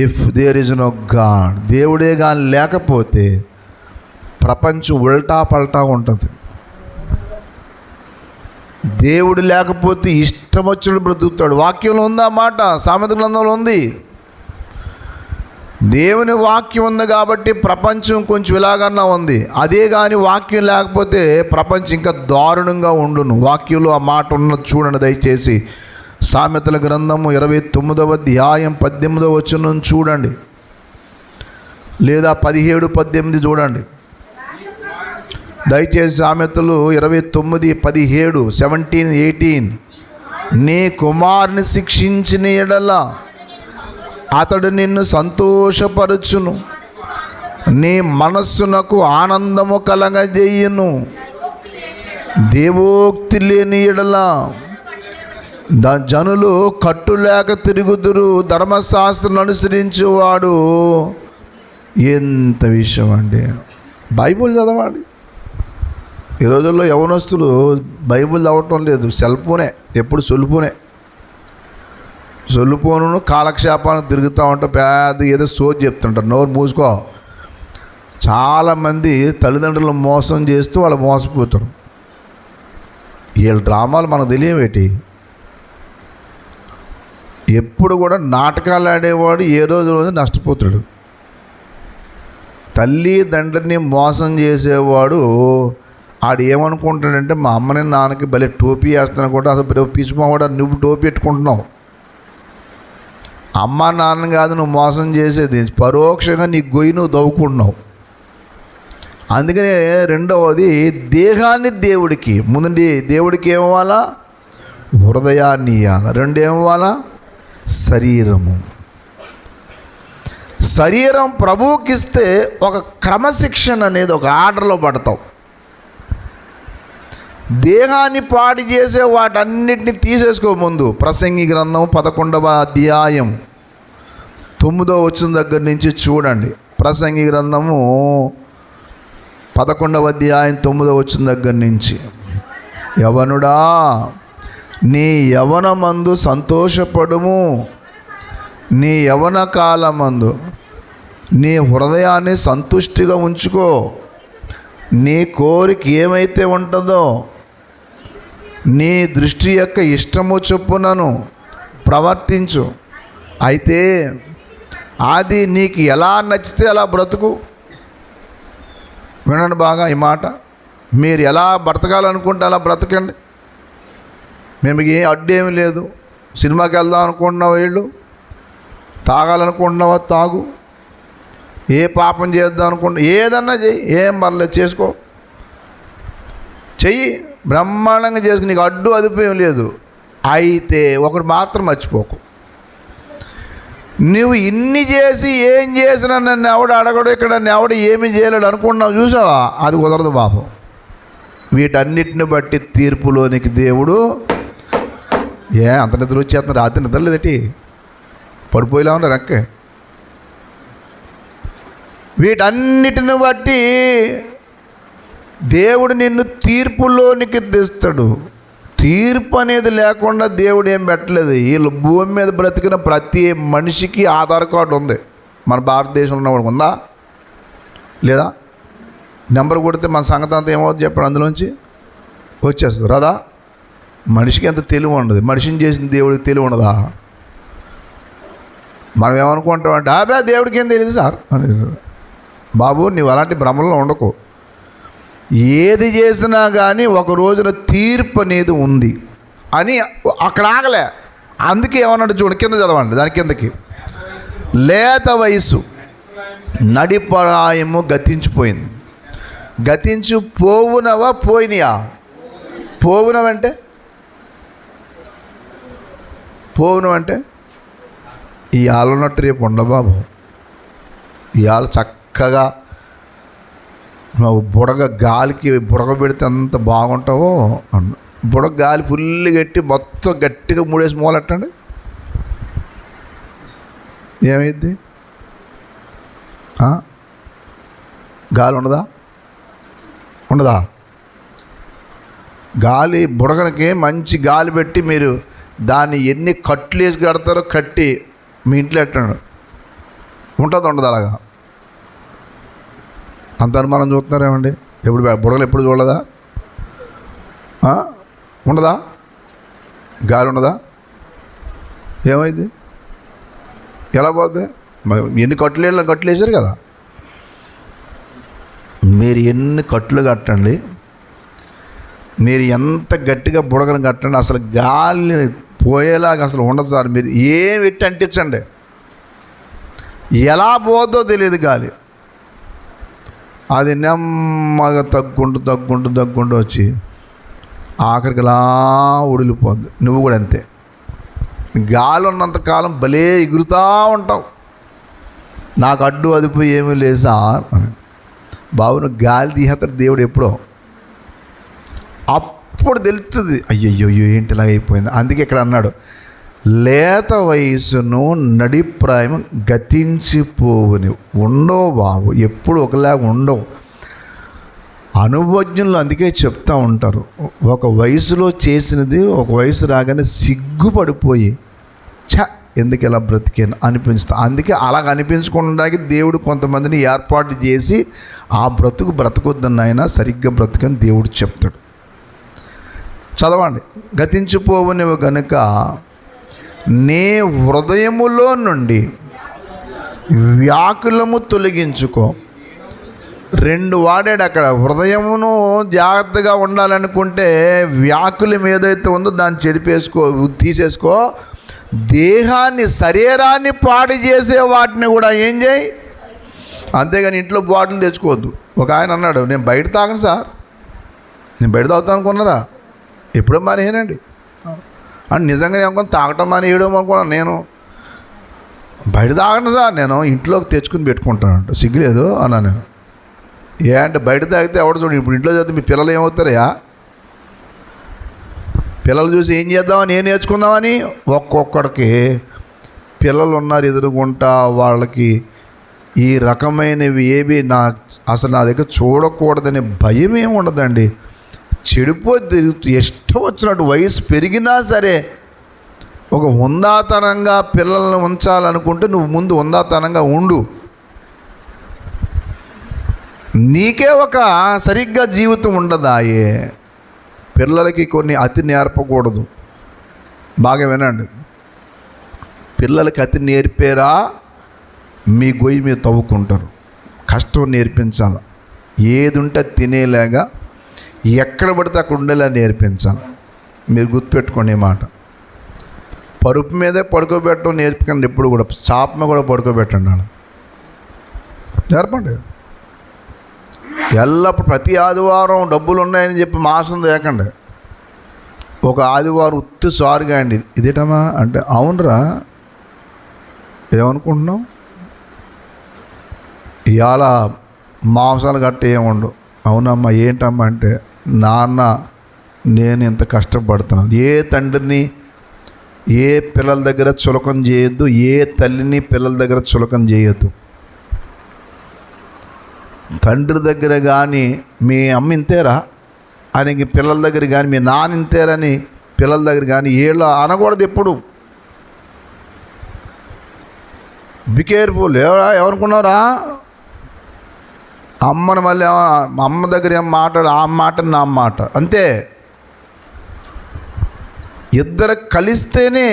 If there is no God, దేవుడే కానీ లేకపోతే ప్రపంచం ఉల్టా పల్టా ఉంటుంది. దేవుడు లేకపోతే ఇష్టం వచ్చినట్టు బ్రతుకుతాడు. వాక్యంలో ఉందా మాట? సామెత గ్రంథంలో ఉంది. దేవుని వాక్యం ఉంది కాబట్టి ప్రపంచం కొంచెం ఇలాగన్నా ఉంది. అదే కానీ వాక్యం లేకపోతే ప్రపంచం ఇంకా దారుణంగా ఉండును. వాక్యంలో ఆ మాట ఉన్నది చూడండి దయచేసి. సామెతల గ్రంథము 29వ అధ్యాయం 18వ వచనం చూడండి, లేదా 17-18 చూడండి దయచేసి. సామెతలు 29:17, 17-18. నీ కుమారుని శిక్షించిన ఎడల అతడు నిన్ను సంతోషపరచును, నీ మనస్సునకు ఆనందము కలగజేయును. దేవోక్తి లేని ఎడల జనులు కట్టులేక తిరుగుదురు, ధర్మశాస్త్రం అనుసరించేవాడు. ఎంత విషయం అండి! బైబిల్ చదవండి. ఈ రోజుల్లో యవనస్తులు బైబిల్ చదవటం లేదు, సెల్ ఫోనే, ఎప్పుడు సొల్లుపోను కాలక్షేపాన్ని తిరుగుతూ ఉంటాం. పెద్ద ఏదో సోది చెప్తుంటారు, నోరు మూసుకో. చాలామంది తల్లిదండ్రులు మోసం చేస్తూ వాళ్ళు మోసపోతారు. వీళ్ళ డ్రామాలు మనకు తెలియవేటి. ఎప్పుడు కూడా నాటకాలు ఆడేవాడు ఏ రోజు నష్టపోతాడు. తల్లిదండ్రులని మోసం చేసేవాడు ఆడు ఏమనుకుంటాడంటే, మా అమ్మని నాన్నకి భలే టోపీ వేస్తున్నాను కూడా, అసలు పిచ్చిపోవాడు, నువ్వు టోపీ పెట్టుకుంటున్నావు. అమ్మ నాన్న కాదు నువ్వు మోసం చేసేది, పరోక్షంగా నీ గొయ్యి నువ్వు దవ్వుకుంటున్నావు. అందుకనే రెండవది, దేహాన్ని దేవుడికి ముందు దేవుడికి ఏమవ్వాలా? హృదయాన్ని ఇవ్వాలి. రెండు ఏమవ్వాలా? శరీరం ప్రభువుకి ఇస్తే ఒక క్రమశిక్షణ అనేది ఒక ఆర్డర్లో పడతావు. దేహాన్ని పాడు చేసే వాటన్నిటిని తీసేసుకో. ముందు ప్రసంగి గ్రంథం 11వ అధ్యాయం 9వ వచనం దగ్గర నుంచి చూడండి. ప్రసంగి గ్రంథము 11వ అధ్యాయం 9వ వచనం దగ్గర నుంచి. యవనుడా, నీ యవనమందు సంతోషపడుము, నీ యవన కాలమందు నీ హృదయాన్ని సంతుష్టిగా ఉంచుకో. నీ కోరిక ఏమైతే ఉంటుందో నీ దృష్టి యొక్క ఇష్టము చొప్పునను ప్రవర్తించు. అయితే అది నీకు ఎలా నచ్చితే అలా బ్రతుకు. వినండి బాగా ఈ మాట. మీరు ఎలా బ్రతకాలనుకుంటే అలా బ్రతకండి. మేము ఏ అడ్డు ఏమీ లేదు. సినిమాకి వెళ్దాం అనుకుంటున్నావా, వీళ్ళు తాగాలనుకుంటున్నావా తాగు, ఏ పాపం చేద్దాం అనుకుంటున్నా ఏదన్నా చెయ్యి, ఏం పర్లేదు చేసుకో, చెయ్యి, బ్రహ్మాండంగా చేసుకుని, నీకు అడ్డు అదుపు ఏం లేదు. అయితే ఒకటి మాత్రం మర్చిపోకు, నువ్వు ఇన్ని చేసి ఏం చేసినా నన్ను ఎవడు అడగడు, ఇక్కడ నన్ను ఎవడు ఏమి చేయలేడు అనుకుంటున్నావు చూసావా, అది కుదరదు పాపం. వీటన్నిటిని బట్టి తీర్పులోనికి దేవుడు అంత నిద్ర వచ్చేస్తున్న, రాత్రి నిద్ర లేదటి, పడిపోయేలా ఉన్నారు అక్కే. వీటన్నిటిని బట్టి దేవుడు నిన్ను తీర్పులోనికి తెస్తాడు. తీర్పు అనేది లేకుండా దేవుడు ఏం పెట్టలేదు. వీళ్ళు భూమి మీద బ్రతికిన ప్రతి మనిషికి ఆధార్ కార్డు ఉంది. మన భారతదేశంలో ఉన్నవాడికి ఉందా లేదా? నెంబర్ కొడితే మన సంగతి అంతా ఏమవుతుంది చెప్పండి, అందులోంచి వచ్చేస్తుంది రాదా? మనిషికి ఎంత తెలివి ఉండదు, మనిషిని చేసిన దేవుడికి తెలివి ఉండదా? మనం ఏమనుకుంటామంటే అబ్బా దేవుడికి ఏం తెలియదు సార్ అని. బాబు నీవు అలాంటి భ్రమలో ఉండకు. ఏది చేసినా కానీ ఒక రోజున తీర్పు అనేది ఉంది అని అక్కడ ఆగలే. అందుకే ఏమన్నాడు చూడండి, కింద చదవండి, దాని కిందకి. లేత వయసు నడిపరాయము గతించిపోయింది. గతించి పోవునవా పోయినాయా? పోవునవంటే ఇవాళ ఉన్నట్టు రేపు ఉండబాబు. ఇవాళ చక్కగా బుడగ గాలికి బుడగ పెడితే అంత బాగుంటావో అన్న. బుడగ గాలి ఫుల్లు గట్టి మొత్తం గట్టిగా మూడేసి మూలెట్టండి, ఏమైంది? గాలి ఉండదా? గాలి బుడగనకి మంచి గాలి పెట్టి మీరు దాన్ని ఎన్ని కట్లు వేసి కడతారో కట్టి మీ ఇంట్లో ఎట్టండి, ఉండదు అలాగా. అంత అనుమానం చూస్తున్నారేమండి? ఎప్పుడు బుడగలు ఎప్పుడు చూడదా? ఉండదా? గాలి ఉండదా? ఏమైంది? ఎలా పోద్ది? ఎన్ని కట్లు వేసారు కదా. మీరు ఎన్ని కట్లు కట్టండి, మీరు ఎంత గట్టిగా బుడగను కట్టండి, అసలు గాలి పోయేలాగా అసలు ఉండదు సార్. మీరు ఏం పెట్టి అంటించండి, ఎలా పోద్దో తెలియదు గాలి. అది నెమ్మగా తగ్గుంటూ వచ్చి ఆఖరికి ఇలా ఉడిలిపోద్ది. నువ్వు కూడా అంతే, గాలి ఉన్నంతకాలం భలే ఎగురుతూ ఉంటావు. నాకు అడ్డు అదుపు ఏమీ లేదు సార్ అని. బాబును గాలి తీసేస్తాడు దేవుడు ఎప్పుడో, అప్పుడు తెలుస్తుంది అయ్యయ్యో ఏంటి ఇలా అయిపోయింది. అందుకే ఇక్కడ అన్నాడు, లేత వయసును నడిప్రాయం గతించిపోవుని. ఉండవు బాబు, ఎప్పుడు ఒకలాగా ఉండవు. అనుభవజ్ఞులు అందుకే చెప్తూ ఉంటారు, ఒక వయసులో చేసినది ఒక వయసు రాగానే సిగ్గుపడిపోయి ఎందుకు ఇలా బ్రతికేను అనిపిస్తా. అందుకే అలాగ అనిపించుకోవడానికి దేవుడు కొంతమందిని ఏర్పాటు చేసి ఆ బ్రతకొద్దని ఆయన సరిగ్గా బ్రతుకని దేవుడు చెప్తాడు. చదవండి. గతించిపోవునివి గనుక నీ హృదయములో నుండి వ్యాకులము తొలగించుకో. 2 వాడాడు అక్కడ. హృదయమును జాగ్రత్తగా ఉండాలనుకుంటే వ్యాకులం ఏదైతే ఉందో దాన్ని తీసేసుకో. దేహాన్ని శరీరాన్ని పాడు చేసే వాటిని కూడా ఏం చేయి, అంతేగాని ఇంట్లో బాటిల్ తెచ్చుకోవద్దు. ఒక ఆయన అన్నాడు, నేను బయట తాగను సార్, నేను బయట తాగుతాను అనుకున్నారా? ఎప్పుడో మానేనండి అని. నిజంగా ఏమనుకున్నా తాగటం మానేయడం అనుకున్నాను. నేను బయట తాగను సార్, నేను ఇంట్లోకి తెచ్చుకుని పెట్టుకుంటానంట. సిగ్గులేదు అన్నా నేను. అంటే బయట తాగితే ఎవడ చూడండి, ఇప్పుడు ఇంట్లో చదివితే మీ పిల్లలు ఏమవుతారయ్యా? పిల్లలు చూసి ఏం చేద్దామని, ఏం నేర్చుకుందామని. ఒక్కొక్కడికి పిల్లలు ఉన్నారు ఎదురుగుంటా, వాళ్ళకి ఈ రకమైనవి ఏవి అసలు నా దగ్గర చూడకూడదనే భయం ఏమి ఉండదండి. చెడిపోతే ఇష్టం వచ్చినట్టు వయసు పెరిగినా సరే ఒక హుందాతనంగా పిల్లల్ని ఉంచాలనుకుంటే నువ్వు ముందు హుందాతనంగా ఉండు. నీకే ఒక సరిగ్గా జీవితం ఉండదాయే. పిల్లలకి కొన్ని అతి నేర్పకూడదు. బాగా వినండి, పిల్లలకి అతి నేర్పేరా మీ గొయ్యి మీరు తవ్వుకుంటారు. కష్టం నేర్పించాలి. ఏది ఉంటే తినేలాగా ఎక్కడ పడితే అక్కడ ఉండేలా నేర్పించాలి. మీరు గుర్తుపెట్టుకోండి ఈ మాట. పరుపు మీదే పడుకోబెట్టడం నేర్పకండి, ఎప్పుడు కూడా చాప మీద కూడా పడుకోబెట్టండి. అలా నేర్పండి. ఎల్లప్పుడు ప్రతి ఆదివారం డబ్బులు ఉన్నాయని చెప్పి మాసం తేకండి. ఒక ఆదివారం ఉత్తి సారుగా అండి, ఇదేటమ్మా అంటే అవునరా ఏమనుకుంటున్నావు, ఇవాళ మాంసాలు గట్ట ఏముండవు. అవునమ్మా ఏంటమ్మా అంటే, నాన్న నేను ఇంత కష్టపడుతున్నాను. ఏ తండ్రిని ఏ పిల్లల దగ్గర చులకం చేయొద్దు, ఏ తల్లిని పిల్లల దగ్గర చులకం చేయొద్దు. తండ్రి దగ్గర కానీ మీ అమ్మ ఇంతేరా అని పిల్లల దగ్గర కానీ, మీ నాన్న ఇంతేరని పిల్లల దగ్గర కానీ ఏళ్ళు అనకూడదు ఎప్పుడు. Be careful. ఎవరనుకున్నారా, అమ్మని మళ్ళీ అమ్మ దగ్గర ఏం మాట్లాడు, ఆ మాట నా మాట అంతే. ఇద్దరు కలిస్తేనే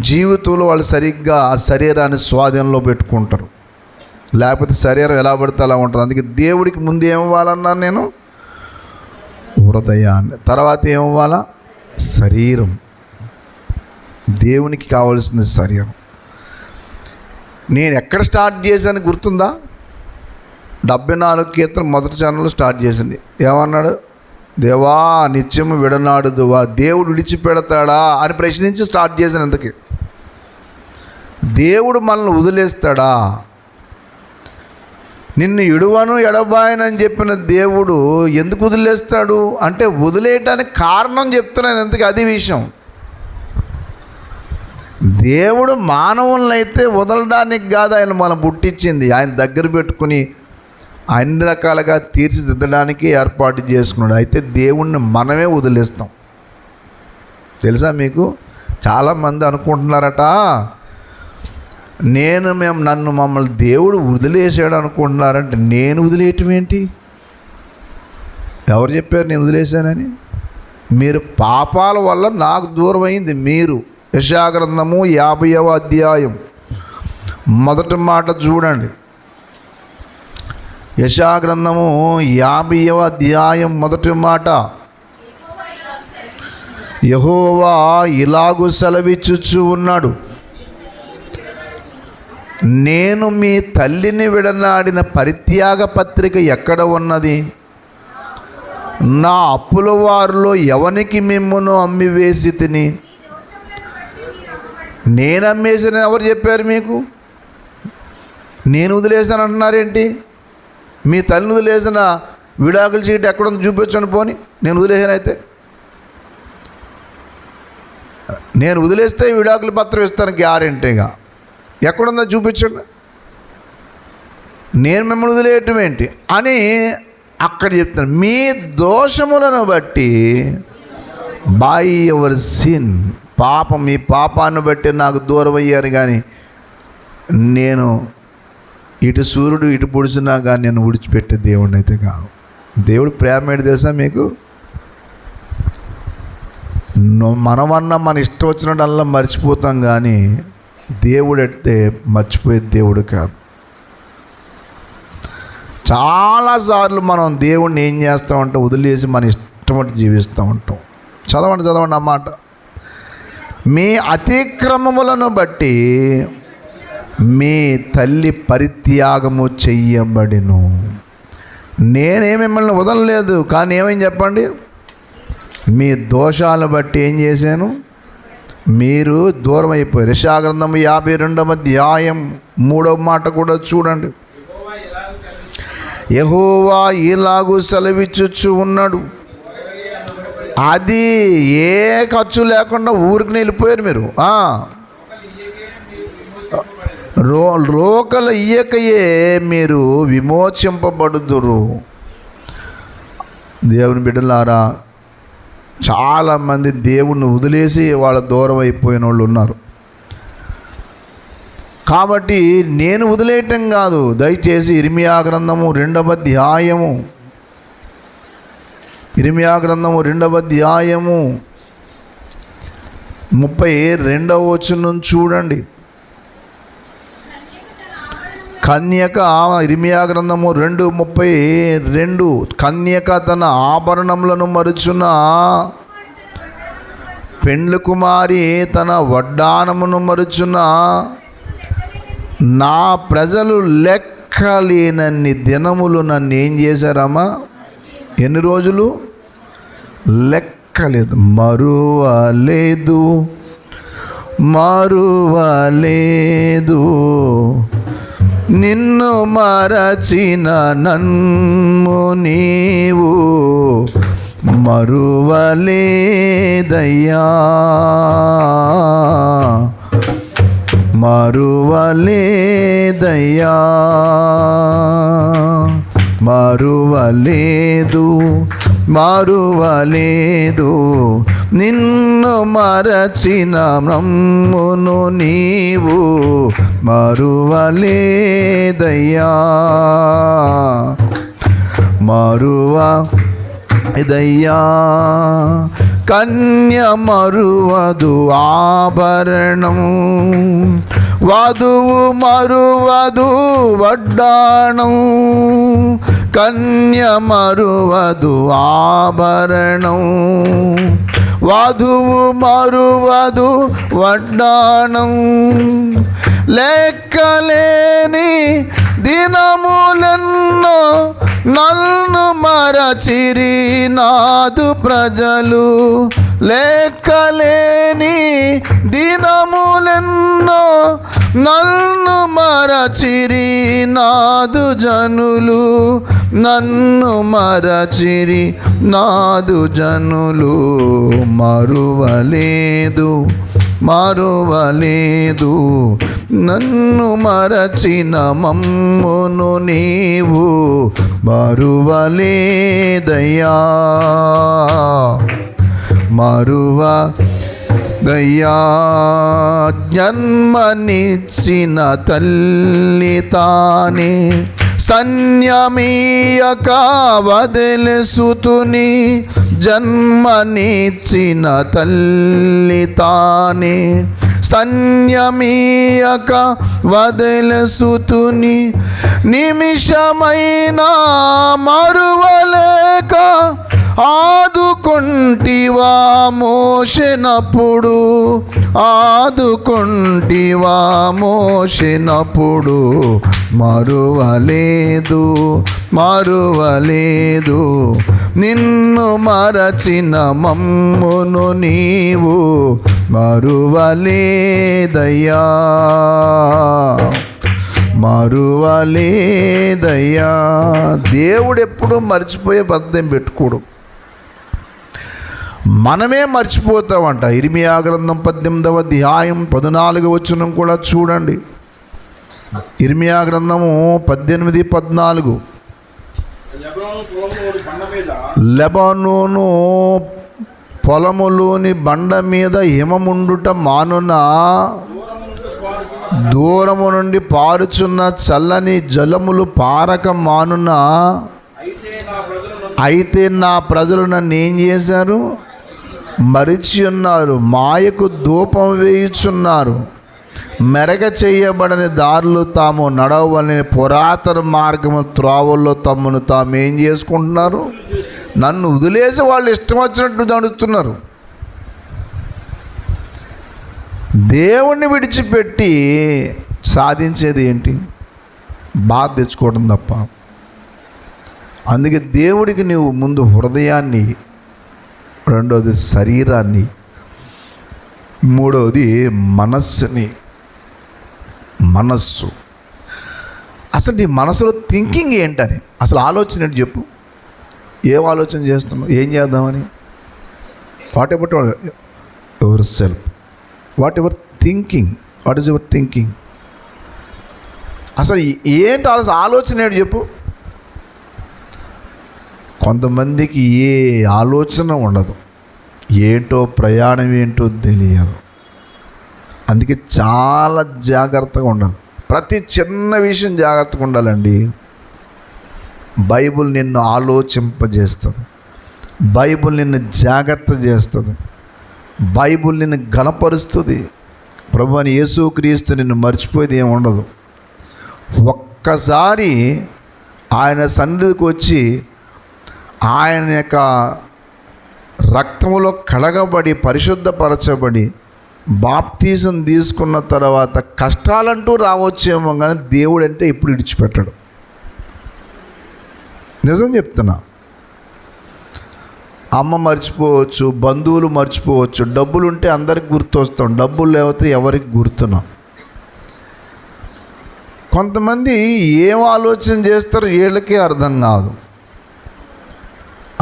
జీవితంలో వాళ్ళు సరిగ్గా ఆ శరీరాన్ని స్వాధీనంలో పెట్టుకుంటారు. లేకపోతే శరీరం ఎలా పడితే అలా ఉంటుంది. అందుకే దేవుడికి ముందు ఏమివ్వాలన్నాను నేను, హృదయాన్ని. తర్వాత ఏమివ్వాలా, శరీరం. దేవునికి కావాల్సింది శరీరం. నేను ఎక్కడ స్టార్ట్ చేశాను గుర్తుందా? 74 కీర్తన మొదటి ఛానల్లో స్టార్ట్ చేసింది. ఏమన్నాడు, దేవా నిత్యము విడనాడుదువా, దేవుడు విడిచిపెడతాడా అని ప్రశ్నించి స్టార్ట్ చేశాను. ఇంతకీ దేవుడు మనల్ని వదిలేస్తాడా? నిన్ను ఇడువను ఎడబాయనని చెప్పిన దేవుడు ఎందుకు వదిలేస్తాడు అంటే, వదిలేయటానికి కారణం చెప్తున్నాను. ఎందుకు అది విషయం. దేవుడు మానవులను అయితే వదలడానికి కాదు ఆయన మనం పుట్టించింది, ఆయన దగ్గర పెట్టుకుని అన్ని రకాలుగా తీర్చిదిద్దడానికి ఏర్పాటు చేసుకున్నాడు. అయితే దేవుణ్ణి మనమే వదిలేస్తాం. తెలుసా మీకు? చాలామంది అనుకుంటున్నారట, నన్ను మమ్మల్ని దేవుడు వదిలేసాడు అనుకుంటున్నారంటే, నేను వదిలేయటం ఏంటి? ఎవరు చెప్పారు నేను వదిలేశానని? మీరు పాపాల వల్ల నాకు దూరం అయింది మీరు. యెషయా గ్రంథము 50వ అధ్యాయం మొదటి మాట చూడండి. యెషయా గ్రంథము 50వ అధ్యాయం మొదటి మాట, యెహోవా ఇలాగు సెలవిచ్చుచు ఉన్నాడు, నేను మీ తల్లిని విడనాడిన పరిత్యాగ పత్రిక ఎక్కడ ఉన్నది? నా అప్పుల వారిలో ఎవనికి మిమ్మును అమ్మివేసి తిని? నేను అమ్మేసిన ఎవరు చెప్పారు మీకు? నేను వదిలేసాను అంటున్నారేంటి? మీ తల్లిని వదిలేసిన విడాకుల చీటి ఎక్కడుంది చూపించండి. పోని నేను వదిలేసాను అయితే, నేను వదిలేస్తే విడాకుల పత్రం ఇస్తాను గ్యారెంటీగా. ఎక్కడుందో చూపించండి. నేను మిమ్మల్ని వదిలేయటం ఏంటి అని అక్కడ చెప్తాను. మీ దోషములను బట్టి, బై యువర్ సిన్, పాపం మీ పాపాన్ని బట్టి నాకు దూరం అయ్యారు. కానీ నేను ఇటు సూర్యుడు ఇటు పొడిచినా కానీ నేను విడిచిపెట్టే దేవుడిని అయితే కాదు. దేవుడు ప్రేమ ఏంటి తెలుసా మీకు? మనమన్నా మన ఇష్టం వచ్చినట్టల్లా మర్చిపోతాం, కానీ దేవుడు అయితే మర్చిపోయే దేవుడు కాదు. చాలాసార్లు మనం దేవుడిని ఏం చేస్తామంటే వదిలేసి మన ఇష్టం జీవిస్తూ ఉంటాం. చదవండి అన్నమాట. మీ అతిక్రమములను బట్టి మీ తల్లి పరిత్యాగము చెయ్యబడిను. నేనే మిమ్మల్ని వదలలేదు, కానీ ఏమని చెప్పండి, మీ దోషాలను బట్టి ఏం చేశాను, మీరు దూరం అయిపోయారు. యెషయా గ్రంథము 52వ అధ్యాయం 3వ మాట కూడా చూడండి. యెహోవా ఇలాగు సెలవిచ్చుచు ఉన్నాడు. అది ఏ ఖర్చు లేకుండా ఊరికి వెళ్ళిపోయారు మీరు. రోకలు ఇయ్యకయే మీరు విమోచింపబడుదురు. దేవుని బిడ్డలారా, చాలామంది దేవుణ్ణి వదిలేసి వాళ్ళ దూరం అయిపోయిన వాళ్ళు ఉన్నారు. కాబట్టి నేను వదిలేయటం కాదు, దయచేసి ఇర్మియా గ్రంథము 2వ అధ్యాయము, ఇర్మియా గ్రంథము 2వ అధ్యాయము 32వ వచనం చూడండి. కన్యక, ఇర్మియా గ్రంథము 2:32, కన్యక తన ఆభరణములను మరుచున, పెండ్లి కుమారి తన వడ్డానమును మరుచున, నా ప్రజలు లెక్కలేనన్ని దినములు నన్ను ఏం చేశారమ్మా? ఎన్ని రోజులు? లెక్కలేదు. మరువలేదు, మరువలేదు, నిన్ను మరచిన నన్ను నీవు మరువలేదయ్యా, మరువలేదయ్యా, మరువలేదు, మరువలేదు, నిన్ను మరచిన నమ్మును నీవు మరువలేదయ్యా, మరువలేదయ్యా. కన్య మరువదు ఆభరణం, వధువు మరువదు వడ్డాణం, కన్య మరువదు ఆభరణం, వధువు మరువదు వడ్డాణం. లెక్కలేని దినములెన్నో నన్ను మరచిరి నాదు ప్రజలు, లెక్కలేని దినములెన్నో నన్ను మరచిరి నాదు జనులు, నన్ను మరచిరి నాదు జనులు. మరువలేదు, మరువలేదు, నన్ను మరచిన మమ్మును నీవు మరువలేదయ్యా, మరువదయ్యా. జన్మనిచ్చిన తల్లి తానే సన్యమీయక వదిలిసుతుని, జన్మనిచ్చిన తల్లి తానే సన్యమీయక వదిలిసుతుని, నిమిషమైనా మరువలేక ఆదుకొంటివా మోషెనప్పుడు, ఆదుకొంటివా మోషెనప్పుడు. మరువలేదు, మరువలేదు, నిన్ను మరచిన మమ్మును నీవు మరువలేదయ్యా, మరువలేదయ్యా. దేవుడు ఎప్పుడూ మర్చిపోయే పద్ధతి పెట్టుకోడు, మనమే మర్చిపోతామంట. ఇర్మియా గ్రంథం 18వ అధ్యాయం 14వ వచనం కూడా చూడండి. ఇర్మియా గ్రంథము 18:14. లెబానోను పొలములోని బండ మీద హిమముండుట మానున, దూరము నుండి పారుచున్న చల్లని జలములు పారక మానున. అయితే నా ప్రజలు నన్ను ఏం చేశారు? మరిచి ఉన్నారు, మాయకు ధూపం వేయుచున్నారు, మెరగ చేయబడని దారులు తాము నడవని పురాతన మార్గము త్రోవల్లో తమ్మును తాము ఏం చేసుకుంటున్నారు? నన్ను వదిలేసి వాళ్ళు ఇష్టం వచ్చినట్టు నడుస్తున్నారు. దేవుణ్ణి విడిచిపెట్టి సాధించేది ఏంటి? బాధ తెచ్చుకోవడం తప్ప. అందుకే దేవుడికి నీవు ముందు హృదయాన్ని, రెండవది శరీరాన్ని, మూడవది మనస్సుని. మనస్సు అసలు నీ మనసులో థింకింగ్ ఏంటని, అసలు ఆలోచన ఏంటి చెప్పు? ఏం ఆలోచన చేస్తున్నావు? ఏం చేద్దామని? What about your self, what your thinking, what is your thinking? అసలు ఏంటి ఆలోచన ఏంటి చెప్పు? కొంతమందికి ఏ ఆలోచన ఉండదు, ఏంటో ప్రయాణం ఏంటో తెలియదు. అందుకే చాలా జాగ్రత్తగా ఉండాలి, ప్రతి చిన్న విషయం జాగ్రత్తగా ఉండాలండి. బైబుల్ నిన్ను ఆలోచింపజేస్తుంది, బైబుల్ నిన్ను జాగ్రత్త చేస్తుంది, బైబుల్ నిన్ను ఘనపరుస్తుంది. ప్రభువైన యేసుక్రీస్తు నిన్ను మర్చిపోయేది ఏమి ఉండదు. ఒక్క ఒక్కసారి ఆయన సన్నిధికి వచ్చి ఆయన యొక్క రక్తములో కడగబడి పరిశుద్ధపరచబడి బాప్తీసం తీసుకున్న తర్వాత కష్టాలంటూ రావచ్చేమో కానీ దేవుడు అంటే ఇప్పుడు విడిచిపెట్టాడు. నిజం చెప్తున్నా. అమ్మ మర్చిపోవచ్చు, బంధువులు మర్చిపోవచ్చు, డబ్బులు ఉంటే అందరికి గుర్తొస్తాం, డబ్బులు లేకపోతే ఎవరికి గుర్తున్నాం. కొంతమంది ఏం ఆలోచన చేస్తారో వీళ్ళకే అర్థం కాదు.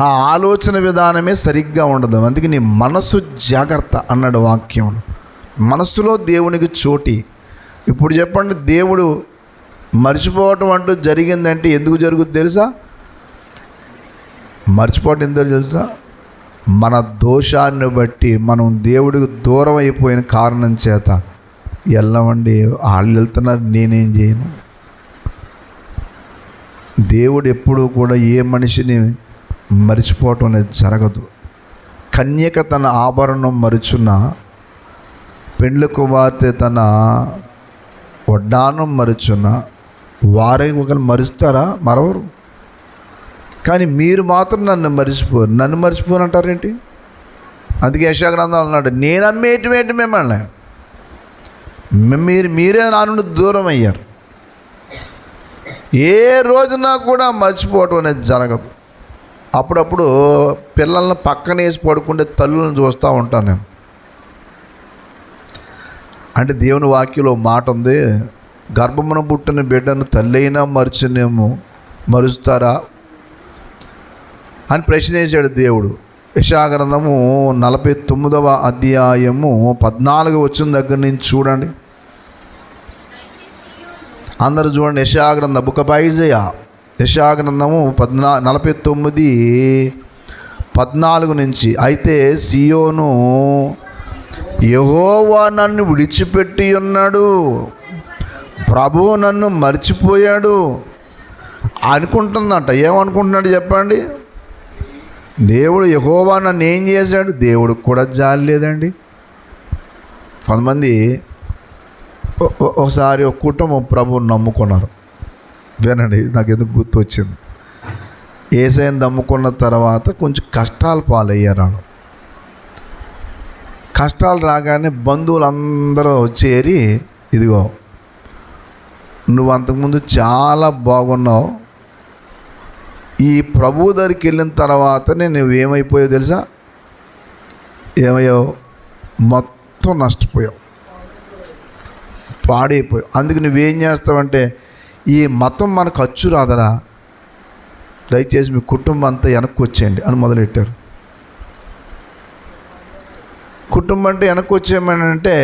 ఆ ఆలోచన విధానమే సరిగ్గా ఉండదు. అందుకే నీ మనసు జాగ్రత్త అన్నాడు వాక్యం. మనసులో దేవునికి చోటి. ఇప్పుడు చెప్పండి, దేవుడు మర్చిపోవటం అంటూ జరిగిందంటే ఎందుకు జరుగుతుంది తెలుసా? మర్చిపోవటం ఎందుకు తెలుసా? మన దోషాన్ని బట్టి మనం దేవుడికి దూరం అయిపోయిన కారణం చేత. వెళ్ళమండి, వాళ్ళు వెళ్తున్నారు, నేనేం చేయను. దేవుడు ఎప్పుడూ కూడా ఏ మనిషిని మరిచిపోవటం అనేది జరగదు. కన్యక తన ఆభరణం మరుచున్న, పెండ్లి కుమార్తె తన వడ్డానం మరుచున్న, వారే ఒకరు మరుస్తారా? మరవరు. కానీ మీరు మాత్రం నన్ను మరిచిపోరు. నన్ను మరిచిపోరు అంటారేంటి? అందుకే యెషయా గ్రంథం అన్నాడు, నేను అమ్మేటివేంటి మిమ్మల్ని, మీరే నా నుండి దూరం అయ్యారు. ఏ రోజున కూడా మర్చిపోవటం అనేది జరగదు. అప్పుడప్పుడు పిల్లల్ని పక్కన వేసి పడుకుంటే తల్లులను చూస్తూ ఉంటాను నేను. అంటే దేవుని వాక్యంలో మాట ఉంది, గర్భమున పుట్టిన బిడ్డను తల్లి అయినా మరుస్తారా అని ప్రశ్న వేసాడు దేవుడు. యెషయా గ్రంథము 49వ అధ్యాయము 14 వచ్చిన దగ్గర నుంచి చూడండి. అందరూ చూడండి. యెషయా గ్రంథం, బుక్ ఆఫ్ ఐజయా, యెషయా గ్రంథము 49:14 నుంచి. అయితే సియోను, యెహోవా నన్ను విడిచిపెట్టి ఉన్నాడు, ప్రభువు నన్ను మర్చిపోయాడు అనుకుంటుందంట. ఏమనుకుంటున్నాడు చెప్పండి? దేవుడు యెహోవా నన్ను ఏం చేశాడు? దేవుడికి కూడా జాలి లేదండి. కొంతమంది ఒకసారి ఒక కుటుంబం ప్రభువుని నమ్ముకున్నారు. వినండి, నాకు ఎందుకు గుర్తు వచ్చింది. యేసయ్యను నమ్ముకున్న తర్వాత కొంచెం కష్టాలు పాలయ్యారు. వాళ్ళు కష్టాలు రాగానే బంధువులందరూ చేరి, ఇదిగో నువ్వు అంతకుముందు చాలా బాగున్నావు, ఈ ప్రభువు దగ్గరికి వెళ్ళిన తర్వాతనే నువ్వేమైపోయావు తెలుసా? ఏమయ్యావు? మొత్తం నష్టపోయావు, పాడైపోయావు. అందుకు నువ్వేం చేస్తావంటే, ఈ మతం మనకు ఖర్చు రాదరా, దయచేసి మీ కుటుంబం అంతా వెనక్కి వచ్చేయండి అని మొదలెట్టారు. కుటుంబం అంటే వెనక్కి వచ్చేయమని అంటే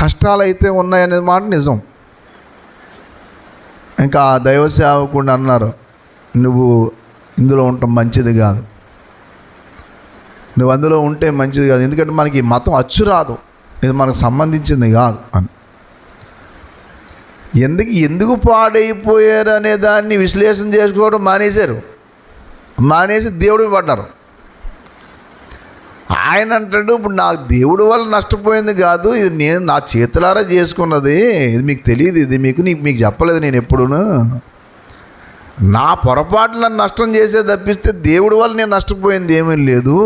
కష్టాలు అయితే ఉన్నాయనే మాట నిజం. ఇంకా ఆ దైవ సేవకుడు అన్నారు, నువ్వు ఇందులో ఉండటం మంచిది కాదు, నువ్వు అందులో ఉంటే మంచిది కాదు, ఎందుకంటే మనకి ఈ మతం అచ్చు రాదు, ఇది మనకు సంబంధించింది కాదు అని. ఎందుకు పాడైపోయారు అనే దాన్ని విశ్లేషణ చేసుకోవడం మానేసి దేవుడికి పడ్డారు. ఆయన అంటాడు, ఇప్పుడు నాకు దేవుడి వల్ల నష్టపోయింది కాదు, ఇది నేను నా చేతులారా చేసుకున్నది, ఇది మీకు తెలియదు, ఇది మీకు చెప్పలేదు నేను ఎప్పుడూను. నా పొరపాట్లను నష్టం చేసే తప్పిస్తే దేవుడి వల్ల నేను నష్టపోయింది ఏమీ లేదు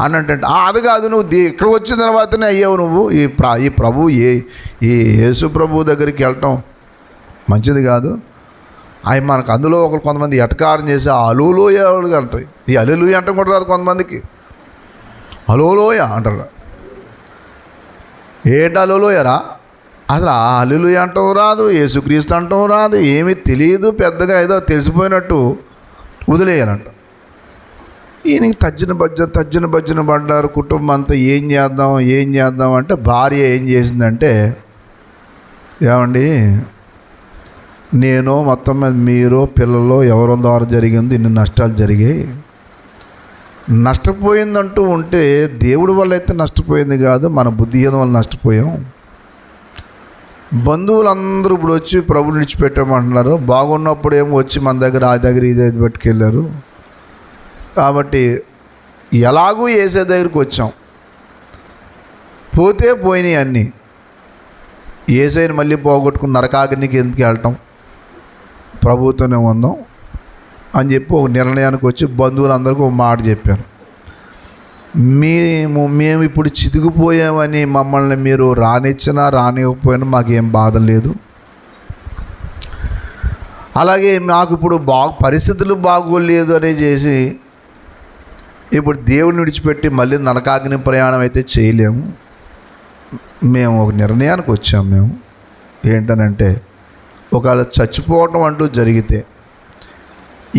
అని అంటే, అది కాదు, నువ్వు ఇక్కడికి వచ్చిన తర్వాతనే అయ్యావు, నువ్వు ఈ ప్రభు ఈ యేసు ప్రభు దగ్గరికి వెళ్ళటం మంచిది కాదు. అవి మనకు అందులో కొంతమంది ఎటకారం చేసి అలులోయ అంటారు. ఈ అలులోయ అంటాం కూడా రాదు కొంతమందికి, అలోలోయ అంటారు. ఏంటి అలోలోయరా? అసలు ఆ హల్లెలూయా అంటాం రాదు, యేసుక్రీస్తు అంటాం రాదు, ఏమీ తెలియదు, పెద్దగా ఏదో తెలిసిపోయినట్టు వదిలేయాలంట. ఈయనకి తజ్జన భజ్జన పడ్డారు కుటుంబం అంతా. ఏం చేద్దాం అంటే భార్య ఏం చేసిందంటే, ఏమండి నేను మొత్తం మీద మీరు పిల్లలు ఎవరి ద్వారా జరిగింది, ఇన్ని నష్టాలు జరిగాయి, నష్టపోయిందంటూ ఉంటే దేవుడి వల్ల అయితే నష్టపోయింది కాదు, మన బుద్ధిహీనం వల్ల నష్టపోయాం. బంధువులందరూ ఇప్పుడు వచ్చి ప్రభుని విడిచిపెట్టామంటున్నారు, బాగున్నప్పుడు ఏమో వచ్చి మన దగ్గర ఆ దగ్గర ఈ దగ్గర పెట్టుకెళ్ళారు, కాబట్టి ఎలాగూ యేసే దగ్గరికి వచ్చాం, పోతే పోయినాయి అన్నీ, యేసయ్యను మళ్ళీ పోగొట్టుకుని నరకాగ్నికి ఎందుకు వెళ్ళటం, ప్రభువుతోనే ఉందాం అని చెప్పి ఒక నిర్ణయానికి వచ్చి బంధువులందరికీ ఒక మాట చెప్పారు. మేము ఇప్పుడు చితికిపోయామని మమ్మల్ని మీరు రానిచ్చినా రానివ్వకపోయినా మాకేం బాధ లేదు. అలాగే మాకు ఇప్పుడు పరిస్థితులు బాగోలేదు అనే చేసి ఇప్పుడు దేవుడిని విడిచిపెట్టి మళ్ళీ నరకాగ్ని ప్రయాణం అయితే చేయలేము. మేము ఒక నిర్ణయానికి వచ్చాము. మేము ఏంటనంటే, ఒకవేళ చచ్చిపోవటం అంటూ జరిగితే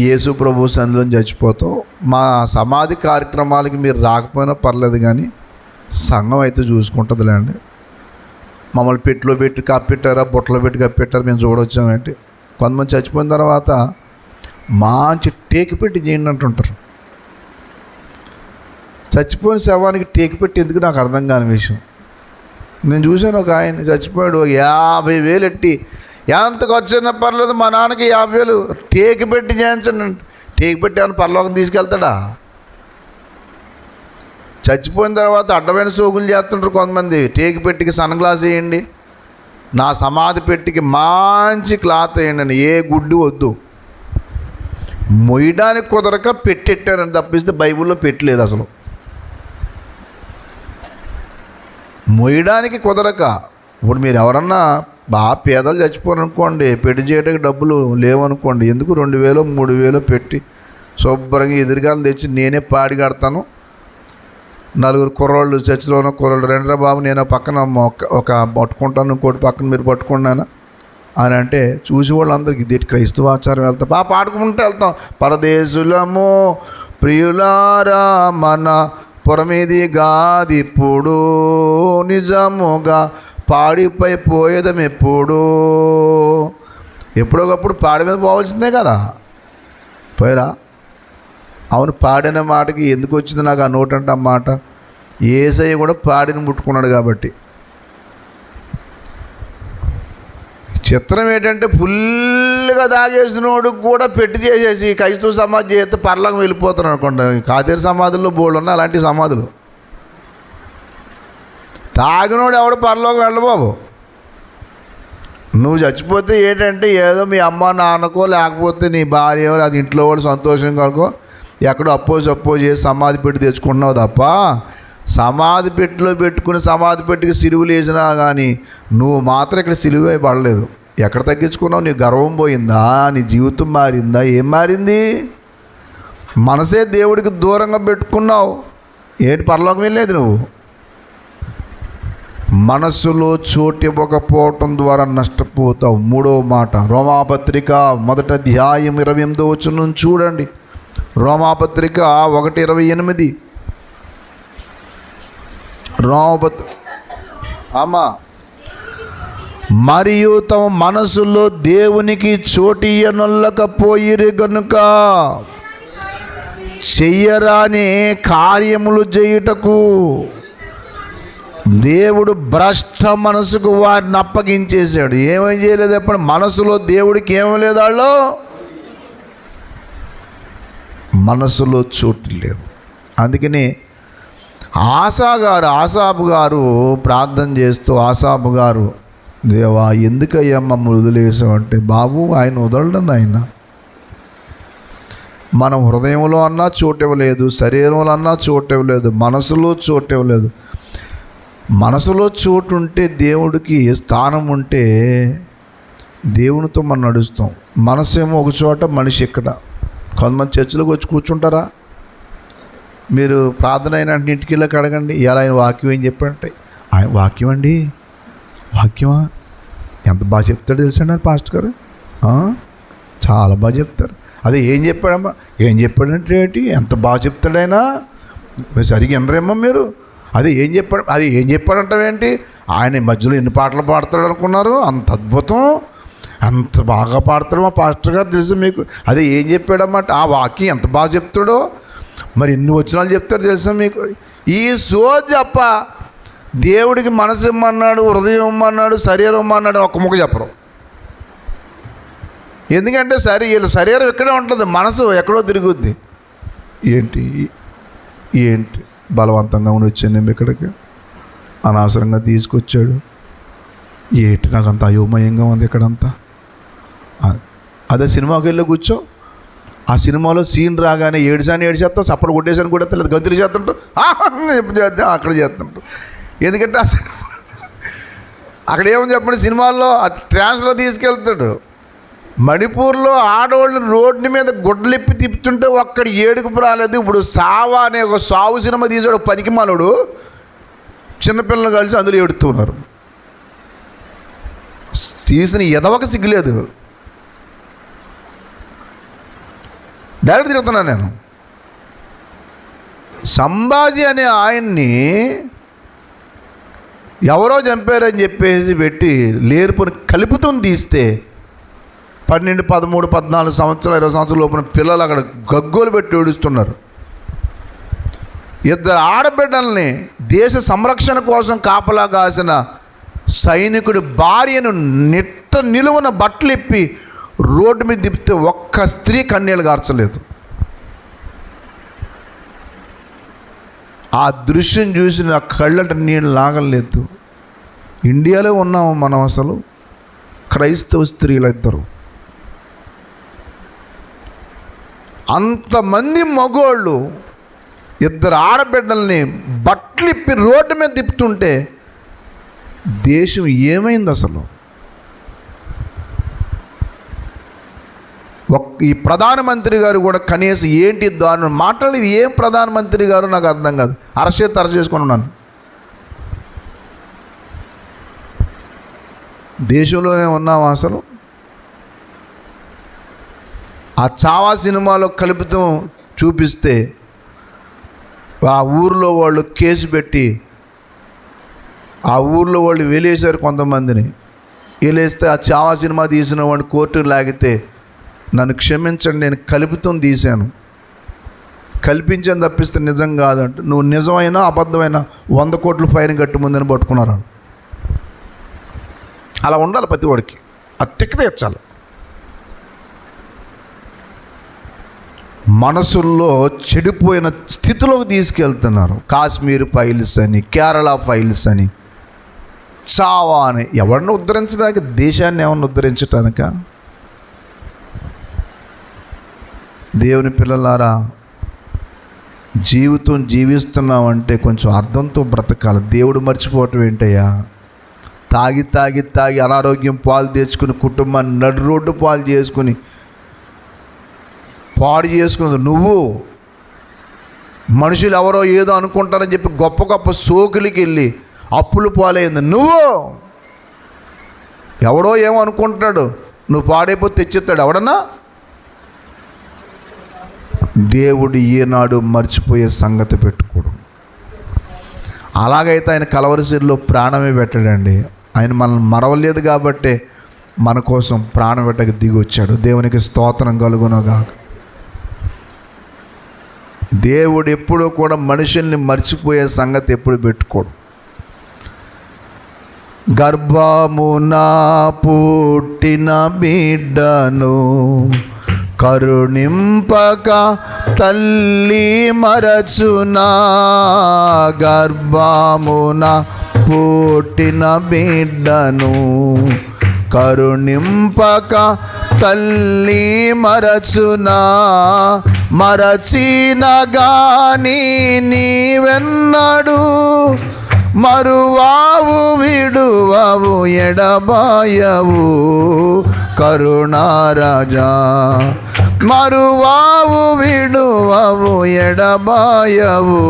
యేసు ప్రభు సన్నిధిలో చచ్చిపోతాం. మా సమాధి కార్యక్రమాలకి మీరు రాకపోయినా పర్లేదు, కానీ సంఘం అయితే చూసుకుంటుందిలేండి. మమ్మల్ని పెట్టిలో పెట్టి కప్పెట్టారా, బుట్టలో పెట్టి కప్పెట్టారా మేము చూడొచ్చామేంటి. కొంతమంది చచ్చిపోయిన తర్వాత మంచి టేకు పెట్టి చేయండి అంటుంటారు. చచ్చిపోయిన శవానికి టేకు పెట్టి ఎందుకు నాకు అర్థం కాని విషయం. నేను చూశాను, ఒక ఆయన చచ్చిపోయాడు, 50,000 ఎట్టి, ఎంత ఖర్చు అయినా పర్లేదు మా నాన్నకి 50,000 టేకు పెట్టి చేయించండి. టేకు పెట్టి ఏమైనా పరలోకం తీసుకెళ్తాడా? చచ్చిపోయిన తర్వాత అడ్డమైన సోగులు చేస్తుంటారు కొంతమంది. టేకు పెట్టికి సన్ గ్లాస్ వేయండి, నా సమాధి పెట్టికి మంచి క్లాత్ వేయండి అని. ఏ గుడ్డు వద్దు, మొయ్యడానికి కుదరక పెట్టెట్టారని తప్పిస్తే బైబిల్లో పెట్టలేదు అసలు. మొయ్యడానికి కుదరక, ఇప్పుడు మీరు ఎవరన్నా బాగా పేదలు చచ్చిపోరనుకోండి, పెట్టి చేయడానికి డబ్బులు లేవనుకోండి, ఎందుకు 2,000 3,000 పెట్టి శుభ్రంగా ఎదురుగాలు తెచ్చి నేనే పాడి కడతాను. 4 కుర్రోళ్ళు, చర్చిలో ఉన్న కుర్రోళ్ళు, రెండ్రా బాబు నేను పక్కన ఒక పట్టుకుంటాను, ఇంకోటి పక్కన మీరు పట్టుకున్నాను అని అంటే చూసి వాళ్ళందరికీ ఇది క్రైస్తవ ఆచారం వెళ్తాం, పాడుకుంటూ వెళ్తాం. పరదేశులము ప్రియులారా మన పురమిది గాదిప్పుడు నిజముగా పాడిపై పోయేదం ఎప్పుడు. ఎప్పుడొకప్పుడు పాడి మీద పోవాల్సిందే కదా, పోయిరా. అవును, పాడిన మాటకి ఎందుకు వచ్చింది నాకు ఆ నోట్ అంటే ఆ మాట, యేసయ్య కూడా పాడిని ముట్టుకున్నాడు కాబట్టి. చిత్రం ఏంటంటే, ఫుల్గా తాగేసినోడు కూడా పెట్టి చేసేసి క్రైస్తవ సమాధి చేస్తే పర్లంగా వెళ్ళిపోతారు అనుకోండి. కాతేరు సమాధుల్లో బోళ్ళు ఉన్నాయి అలాంటి సమాధులు. తాగినోడు ఎవడు పరలోకం వెళ్ళబాబు. నువ్వు చచ్చిపోతే ఏంటంటే ఏదో మీ అమ్మ నాన్నకో లేకపోతే నీ భార్య అది ఇంట్లో వాళ్ళు సంతోషం కనుకో ఎక్కడో అప్పో చేసి సమాధి పెట్టి తెచ్చుకుంటున్నావు తప్ప, సమాధి పెట్టిలో పెట్టుకుని సమాధి పెట్టికి సిలువులు వేసినా కానీ నువ్వు మాత్రం ఇక్కడ సిలువే పడలేదు. ఎక్కడ తగ్గించుకున్నావు? నీ గర్వం పోయిందా? నీ జీవితం మారిందా? ఏం మారింది? మనసే దేవుడికి దూరంగా పెట్టుకున్నావు. ఏంటి పరలోకం వెళ్ళేది నువ్వు? మనస్సులో చోటు ఇవ్వకపోవటం ద్వారా నష్టపోతావు. 3వ మాట, రోమాపత్రిక 1వ అధ్యాయం 28వ వచనం చూడండి. రోమాపత్రిక 1:28. అమ్మా, మరియు తమ మనసులో దేవునికి చోటియనొల్లకపోయిరి గనుక చెయ్యరాని కార్యములు చేయుటకు దేవుడు భ్రష్ట మనసుకు వారిని అప్పగించేశాడు. ఏమేం చేయలేదు ఎప్పుడు? మనసులో దేవుడికి ఏమీ లేదు, వాళ్ళు మనసులో చోటు లేదు. అందుకని ఆసాబు గారు ప్రార్థన చేస్తూ, ఆసాబు గారు, దేవా ఎందుకయ్యా మమ్మల్ని వదిలేసావంటే, బాబు ఆయన వదలడం, ఆయన మన హృదయంలో అన్నా చోటు ఇవ్వలేదు, శరీరంలో అన్నా చోటు ఇవ్వలేదు, మనసులో చోటు ఇవ్వలేదు. మనసులో చోటు ఉంటే, దేవుడికి స్థానం ఉంటే దేవునితో మనం నడుస్తాం. మనసు ఏమో ఒక చోట, మనిషి ఇక్కడ. కొంతమంది చర్చిలోకి వచ్చి కూర్చుంటారా? మీరు ప్రార్థన అయిన ఇంటికి వెళ్ళక అడగండి, ఇలా ఆయన వాక్యం ఏం చెప్పంటే, ఆయన వాక్యం అండి, వాక్యమా ఎంత బాగా చెప్తాడు తెలుసండి ఆయన పాస్టర్ గారు, చాలా బాగా చెప్తారు. అదే ఏం చెప్పాడమ్మా, ఏం చెప్పాడంటే ఏంటి, ఎంత బాగా చెప్తాడైనా, సరిగ్గా వినరేమ్మా మీరు. అది ఏం చెప్పాడంటావేంటి, ఆయన మధ్యలో ఎన్ని పాటలు పాడతాడు అనుకున్నారు, అంత అద్భుతం, అంత బాగా పాడతాడు మా పాస్టర్ గారు తెలుసు మీకు. అదే ఏం చెప్పాడన్నమాట, ఆ వాక్యం ఎంత బాగా చెప్తాడో, మరి ఎన్ని వచనాలు చెప్తాడు తెలుసా మీకు. ఈ చెప్ప దేవుడికి మనసు ఇమ్మన్నాడు, హృదయం ఇమ్మన్నాడు, శరీరం ఇమ్మన్నాడు, ఒక్క ముక్క చెప్పరు. ఎందుకంటే శరీరం ఇక్కడే ఉంటుంది, మనసు ఎక్కడో తిరుగుద్ది. ఏంటి బలవంతంగా వచ్చాను నేను ఇక్కడికి, అనవసరంగా తీసుకొచ్చాడు. ఏటి నాకు అంత అయోమయంగా ఉంది ఇక్కడంతా. అదే సినిమాకి వెళ్ళి కూర్చో, ఆ సినిమాలో సీన్ రాగానే ఏడిచేస్తావు, చప్పలు కొట్టేసాను కూడా తెలియదు, గంతులు చేస్తుంటావు, అక్కడ చేస్తుంటావు. ఎందుకంటే అక్కడ ఏమని చెప్పండి, సినిమాల్లో ట్రాన్స్లో తీసుకెళ్తాడు. మణిపూర్లో ఆడవాళ్ళని రోడ్డు మీద గుడ్డలిప్పి తిప్పుతుంటే ఒక్కడి ఏడుకు రాలేదు. ఇప్పుడు సావా అనే ఒక సావు సినిమా తీసాడు, పనికి మాలోడు, చిన్నపిల్లలు కలిసి అందులో ఏడుతున్నారు. తీసిన ఎదవక సిగ్గులేదు. డైరెక్ట్ తిరుగుతున్నాను నేను. సంభాజీ అనే ఆయన్ని ఎవరో చంపారని చెప్పేసి పెట్టి లేరుపుని కలుపుతూని తీస్తే 12, 13, 14 సంవత్సరాలు 20 సంవత్సరాల లోపల పిల్లలు అక్కడ గగ్గోలు పెట్టి ఏడుస్తున్నారు. 2 ఆడబిడ్డల్ని దేశ సంరక్షణ కోసం కాపలా కాసిన సైనికుడి భార్యను నిలువన బట్టలు ఇప్పి రోడ్డు మీద తిప్పితే ఒక్క స్త్రీ కన్నీళ్ళు గార్చలేదు. ఆ దృశ్యం చూసి నా కళ్ళంట నీళ్ళు లాగలేదు. ఇండియాలో ఉన్నాము మనం. అసలు క్రైస్తవ స్త్రీలు ఇద్దరు, అంతమంది మగోళ్ళు 2 ఆడబిడ్డల్ని బట్టలు ఇప్పి రోడ్డు మీద తిప్పుతుంటే దేశం ఏమైంది అసలు? ఈ ప్రధానమంత్రి గారు కూడా కనీసం ఏంటి దారుణం మాట్లాడేది. ఏం ప్రధానమంత్రి గారు నాకు అర్థం కాదు. అరచేతి చేసుకొని ఉన్నాను. దేశంలోనే ఉన్నాము అసలు. ఆ చావా సినిమాలో కలుపుతూ చూపిస్తే ఆ ఊరిలో వాళ్ళు కేసు పెట్టి ఆ ఊర్లో వాళ్ళు వెలేశారు కొంతమందిని. వెలేస్తే ఆ చావా సినిమా తీసిన వాడిని కోర్టుకు లాగితే, నన్ను క్షమించండి, నేను కలుపుతూ తీశాను, కల్పించాను తప్పిస్తే నిజం కాదంటే, నువ్వు నిజమైనా అబద్ధమైనా 100 కోట్ల ఫైన్ కట్టుముందని పట్టుకున్నారు. అలా ఉండాలి ప్రతి వాడికి. అది తెచ్చాలి. మనసుల్లో చెడిపోయిన స్థితిలోకి తీసుకెళ్తున్నారు. కాశ్మీర్ ఫైల్స్ అని, కేరళ ఫైల్స్ అని, చావా అని. ఎవరిని ఉద్ధరించడానికి? దేశాన్ని ఏమన్నా ఉద్ధరించటానిక? దేవుని పిల్లలారా, జీవితం జీవిస్తున్నామంటే కొంచెం అర్థంతో బ్రతకాలి. దేవుడు మర్చిపోవటం ఏంటయ్యా? తాగి తాగి తాగి అనారోగ్యం పాలు తెచ్చుకుని కుటుంబాన్ని నడు రోడ్డు పాలు చేసుకుని పాడు చేసుకున్నది నువ్వు. మనుషులు ఎవరో ఏదో అనుకుంటారని చెప్పి గొప్ప గొప్ప సోకులకి వెళ్ళి అప్పులు పాలైంది నువ్వు. ఎవడో ఏమో అనుకుంటున్నాడు, నువ్వు పాడైపోతే తెచ్చిస్తాడు ఎవడన్నా? దేవుడు ఈనాడు మర్చిపోయే సంగతి పెట్టుకోడు. అలాగైతే ఆయన కలవరిశిలో ప్రాణమే పెట్టాడండి. ఆయన మనల్ని మరవలేదు కాబట్టే మన కోసం ప్రాణం పెట్టక దిగి వచ్చాడు. దేవునికి స్తోత్రం కలుగునుగాక. దేవుడు ఎప్పుడూ కూడా మనుషుల్ని మర్చిపోయే సంగతి ఎప్పుడు పెట్టుకోడు. గర్భమున పుట్టిన బిడ్డను కరుణింపక తల్లి మరచునా, గర్భమున పుట్టిన బిడ్డను కరుణింపక తల్లి మరచునా, మరచిన గాని నీవెన్నడు మరువావు విడువవు ఎడబాయవు కరుణారాజా, మరువావు విడువవు ఎడబాయవు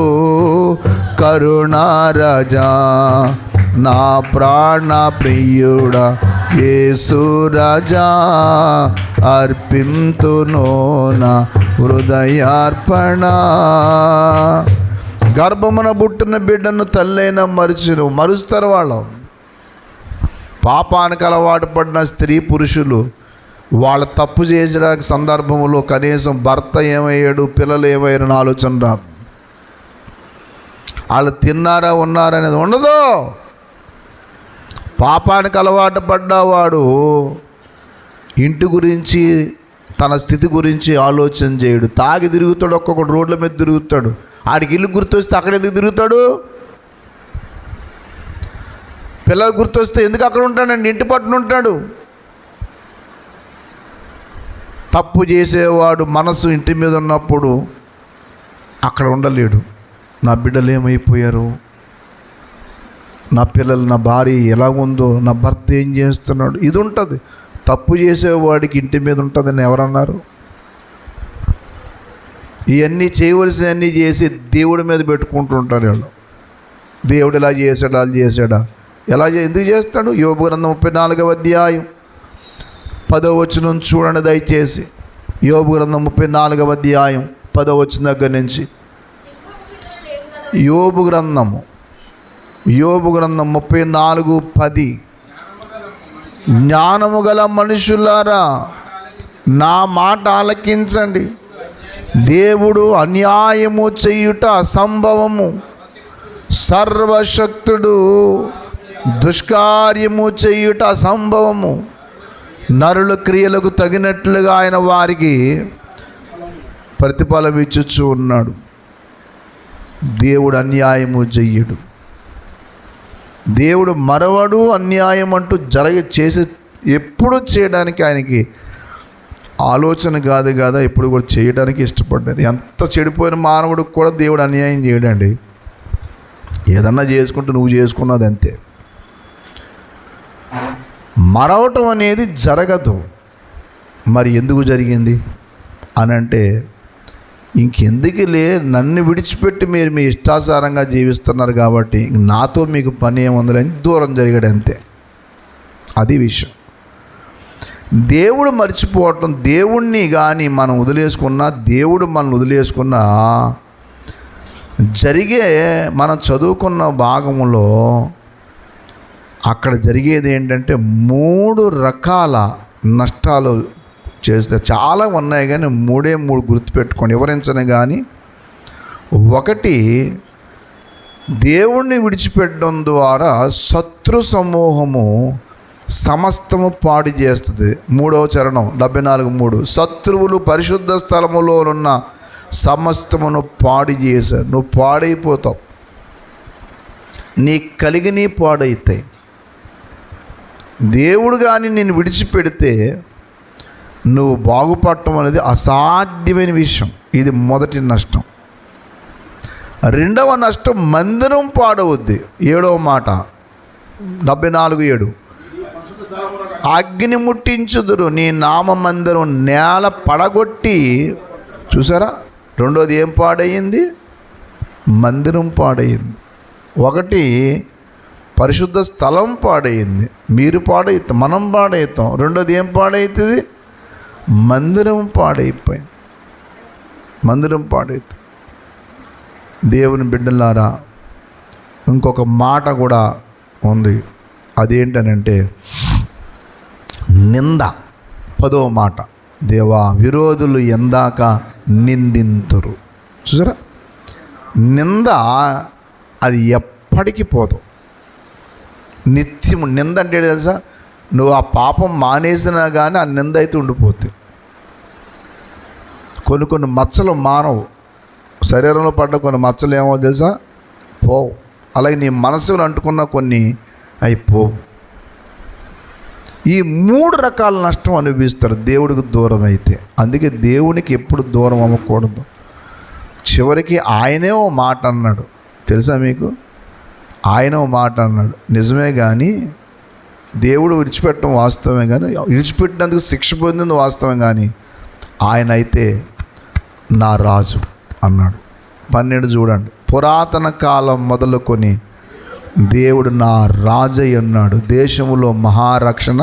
కరుణారాజా. నా ప్రాణ ప్రియుడా యేసు రాజా, అర్పింతును నా హృదయార్పణ. గర్భమున పుట్టిన బిడ్డను తల్లైన మరుస్తారు వాళ్ళు. పాపానికి అలవాటు పడిన స్త్రీ పురుషులు వాళ్ళ తప్పు చేసడానికి సందర్భంలో కనీసం భర్త ఏమయ్యాడు, పిల్లలు ఏమయ్యారని ఆలోచన రాదు. వాళ్ళు తిన్నారా ఉన్నారా అనేది ఉండదు. పాపానికి అలవాటు పడ్డవాడు ఇంటి గురించి తన స్థితి గురించి ఆలోచన చేయడు. తాగి తిరుగుతాడు, ఒక్కొక్కడు రోడ్ల మీద తిరుగుతాడు. ఆడికి ఇల్లు గుర్తొస్తే అక్కడ ఎందుకు తిరుగుతాడు? పిల్లలు గుర్తొస్తే ఎందుకు అక్కడ ఉంటాడండి? ఇంటి పట్టున ఉంటాడు. తప్పు చేసేవాడు మనసు ఇంటి మీద ఉన్నప్పుడు అక్కడ ఉండలేడు. నా బిడ్డలు ఏమైపోయారు, నా పిల్లలు, నా భార్య ఎలా ఉందో, నా భర్త ఏం చేస్తున్నాడు, ఇది ఉంటుంది. తప్పు చేసేవాడికి ఇంటి మీద ఉంటుందని ఎవరన్నారు? ఇవన్నీ చేయవలసినవన్నీ చేసి దేవుడి మీద పెట్టుకుంటుంటారు వాళ్ళు. దేవుడు ఇలా చేశాడా, అలా చేశాడా, ఎందుకు చేస్తాడు? యోబు గ్రంథం 34వ అధ్యాయం 10వ వచనం చూడండి దయచేసి. యోబు గ్రంథం 34వ అధ్యాయం 10వ వచనం దగ్గర నుంచి. యోబు గ్రంథం 34:10. జ్ఞానము గల మనుషులారా నా మాట ఆలకించండి. దేవుడు అన్యాయము చేయుట అసంభవము, సర్వశక్తుడు దుష్కార్యము చేయుట అసంభవము. నరుల క్రియలకు తగినట్లుగా ఆయన వారికి ప్రతిఫలం ఇచ్చుచూ ఉన్నాడు. దేవుడు అన్యాయము చెయ్యడు. దేవుడు మరవడు. అన్యాయం అంటూ చేసి ఎప్పుడు చేయడానికి ఆయనకి ఆలోచన కాదు కదా, ఎప్పుడు కూడా చేయడానికి ఇష్టపడ్డాడు. ఎంత చెడిపోయిన మానవుడికి కూడా దేవుడు అన్యాయం చేయడండి. ఏదన్నా చేసుకుంటూ నువ్వు చేసుకున్నది అంతే. మరవటం అనేది జరగదు. మరి ఎందుకు జరిగింది అని అంటే, ఇంకెందుకులే, నన్ను విడిచిపెట్టి మీరు మీ ఇష్టాచారంగా జీవిస్తున్నారు కాబట్టి నాతో మీకు పని ఏముందని దూరం జరిగాడు అంతే. అది విషయం. దేవుడు మర్చిపోవటం, దేవుణ్ణి కానీ మనం వదిలేసుకున్నా, దేవుడు మనల్ని వదిలేసుకున్నా, జరిగే మనం చదువుకున్న భాగంలో అక్కడ జరిగేది ఏంటంటే 3 రకాల నష్టాలు చేస్తే. చాలా ఉన్నాయి కానీ 3 గుర్తుపెట్టుకొని వివరించను కానీ. 1, దేవుణ్ణి విడిచిపెట్టడం ద్వారా శత్రు సమూహము సమస్తము పాడు చేస్తుంది. 3వ చరణం 74:3. శత్రువులు పరిశుద్ధ స్థలములోనున్న సమస్తమును పాడు చేశారు. నువ్వు పాడైపోతావు, నీ కలిగిని పాడైతాయి. దేవుడు కానీ నిన్ను విడిచిపెడితే నువ్వు బాగుపడటం అనేది అసాధ్యమైన విషయం. ఇది మొదటి నష్టం. 2వ నష్టం, మందిరం పాడవద్ది. 7వ మాట 74:7. అగ్ని ముట్టించుదురు, నీ నామ మందిరం నేల పడగొట్టి. చూసారా? 2వది ఏం పాడయింది? మందిరం పాడయింది. 1 పరిశుద్ధ స్థలం పాడయింది, మీరు పాడవుతాం, మనం పాడవుతాం. 2వది ఏం పాడవుతుంది? మందిరం పాడైపోయింది. మందిరం పాడవుతుంది. దేవుని బిడ్డలారా, ఇంకొక మాట కూడా ఉంది. అదేంటనంటే నింద. 10వ మాట, దేవా విరోధులు ఎందాక నిందింతురు. చూసారా? నింద అది ఎప్పటికీ పోదు. నిత్యము నింద అంటే తెలుసా? నువ్వు ఆ పాపం మానేసినా కానీ ఆ నింద అయితే ఉండిపోతుంది. కొన్ని మచ్చలు మానవు. శరీరంలో పడ్డ కొన్ని మచ్చలు ఏమో తెలుసా? పోవు. అలాగే నీ మనసులో అంటుకున్న కొన్ని అయిపోవు. ఈ 3 రకాల నష్టం అనుభవిస్తారు దేవుడికి దూరం అయితే. అందుకే దేవునికి ఎప్పుడు దూరం అవ్వకూడదు. చివరికి ఆయనే ఓ మాట అన్నాడు తెలుసా మీకు? ఆయన ఓ మాట అన్నాడు. నిజమే కానీ దేవుడు విడిచిపెట్టడం వాస్తవమే, కానీ విడిచిపెట్టినందుకు శిక్ష పొందింది వాస్తవం. కానీ ఆయన అయితే నా రాజు అన్నాడు. 12 చూడండి. పురాతన కాలం మొదలుకొని దేవుడు నా రాజయ్య అన్నాడు, దేశంలో మహారక్షణ.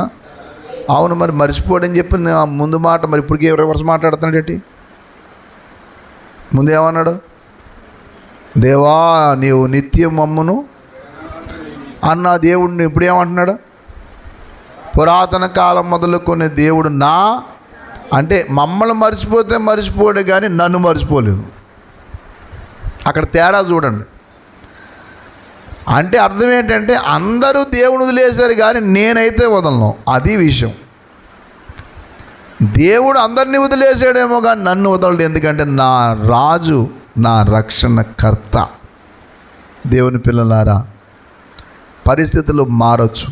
అవును, మరి మర్చిపోడని చెప్పి ముందు మాట, మరి ఇప్పటికే రివర్స్ మాట్లాడుతున్నాడు ఏంటి? ముందేమన్నాడు? దేవా నీవు నిత్యం మమ్మును అన్న దేవుడిని ఇప్పుడు ఏమంటున్నాడు? పురాతన కాలం మొదలుకొని దేవుడు నా అంటే మమ్మల్ని మర్చిపోతే మర్చిపోయాడు కానీ నన్ను మర్చిపోలేదు. అక్కడ తేడా చూడండి. అంటే అర్థం ఏంటంటే అందరూ దేవుని వదిలేశారు కానీ నేనైతే వదలను. అది విషయం. దేవుడు అందరినీ వదిలేసాడేమో కానీ నన్ను వదలడు. ఎందుకంటే నా రాజు నా రక్షణకర్త. దేవుని పిల్లలారా, పరిస్థితులు మారచ్చు.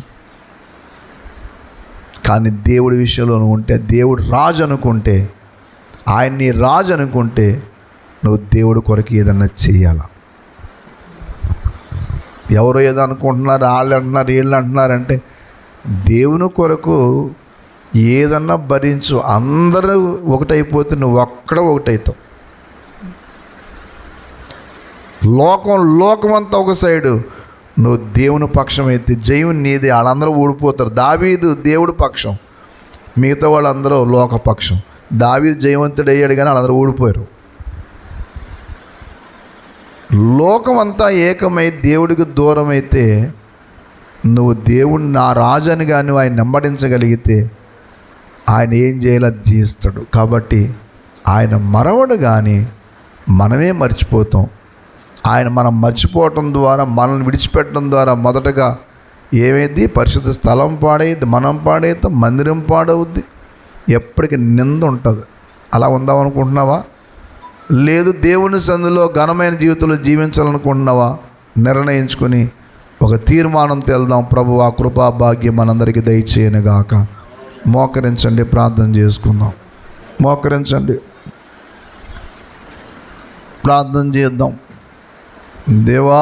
కానీ దేవుడి విషయంలో నువ్వు ఉంటే, దేవుడు రాజు అనుకుంటే, ఆయన్ని రాజు అనుకుంటే నువ్వు దేవుడి కొరకు ఏదన్నా చేయాల. ఎవరో ఏదో అనుకుంటున్నారు, వాళ్ళు అంటున్నారు, వీళ్ళు అంటున్నారంటే దేవుని కొరకు ఏదన్నా భరించు. అందరూ ఒకటైపోతే నువ్వు ఒక్కడ ఒకటవుతావు. లోకమంతా ఒక సైడు, నువ్వు దేవుని పక్షం అయితే జయం నీదే. వాళ్ళందరూ ఊడిపోతారు. దావీదు దేవుడి పక్షం, మిగతా వాళ్ళందరూ లోకపక్షం. దావీదు జయవంతుడు అయ్యాడు కానీ వాళ్ళందరూ ఊడిపోయారు. లోకమంతా ఏకమై దేవుడికి దూరం అయితే నువ్వు దేవుడిని నా రాజు అని కానీ ఆయన నెమ్మడించగలిగితే ఆయన ఏం చేయాలో అది చేస్తాడు. కాబట్టి ఆయన మరవడు, కానీ మనమే మర్చిపోతాం. మనం మర్చిపోవటం ద్వారా, మనల్ని విడిచిపెట్టడం ద్వారా మొదటగా ఏమైంది? పరిశుద్ధ స్థలం పాడైద్ది, మనం పాడైతే మందిరం పాడవుద్ది, ఎప్పటికీ నింద ఉంటుంది. అలా ఉందామనుకుంటున్నావా? లేదు దేవుని సందులో ఘనమైన జీవితంలో జీవించాలనుకుంటున్నావా? నిర్ణయించుకొని ఒక తీర్మానం తెల్దాం. ప్రభు ఆ కృపా భాగ్యం మనందరికీ దయచేయనుగాక. మోకరించండి, ప్రార్థన చేసుకుందాం. మోకరించండి, ప్రార్థన చేద్దాం. దేవా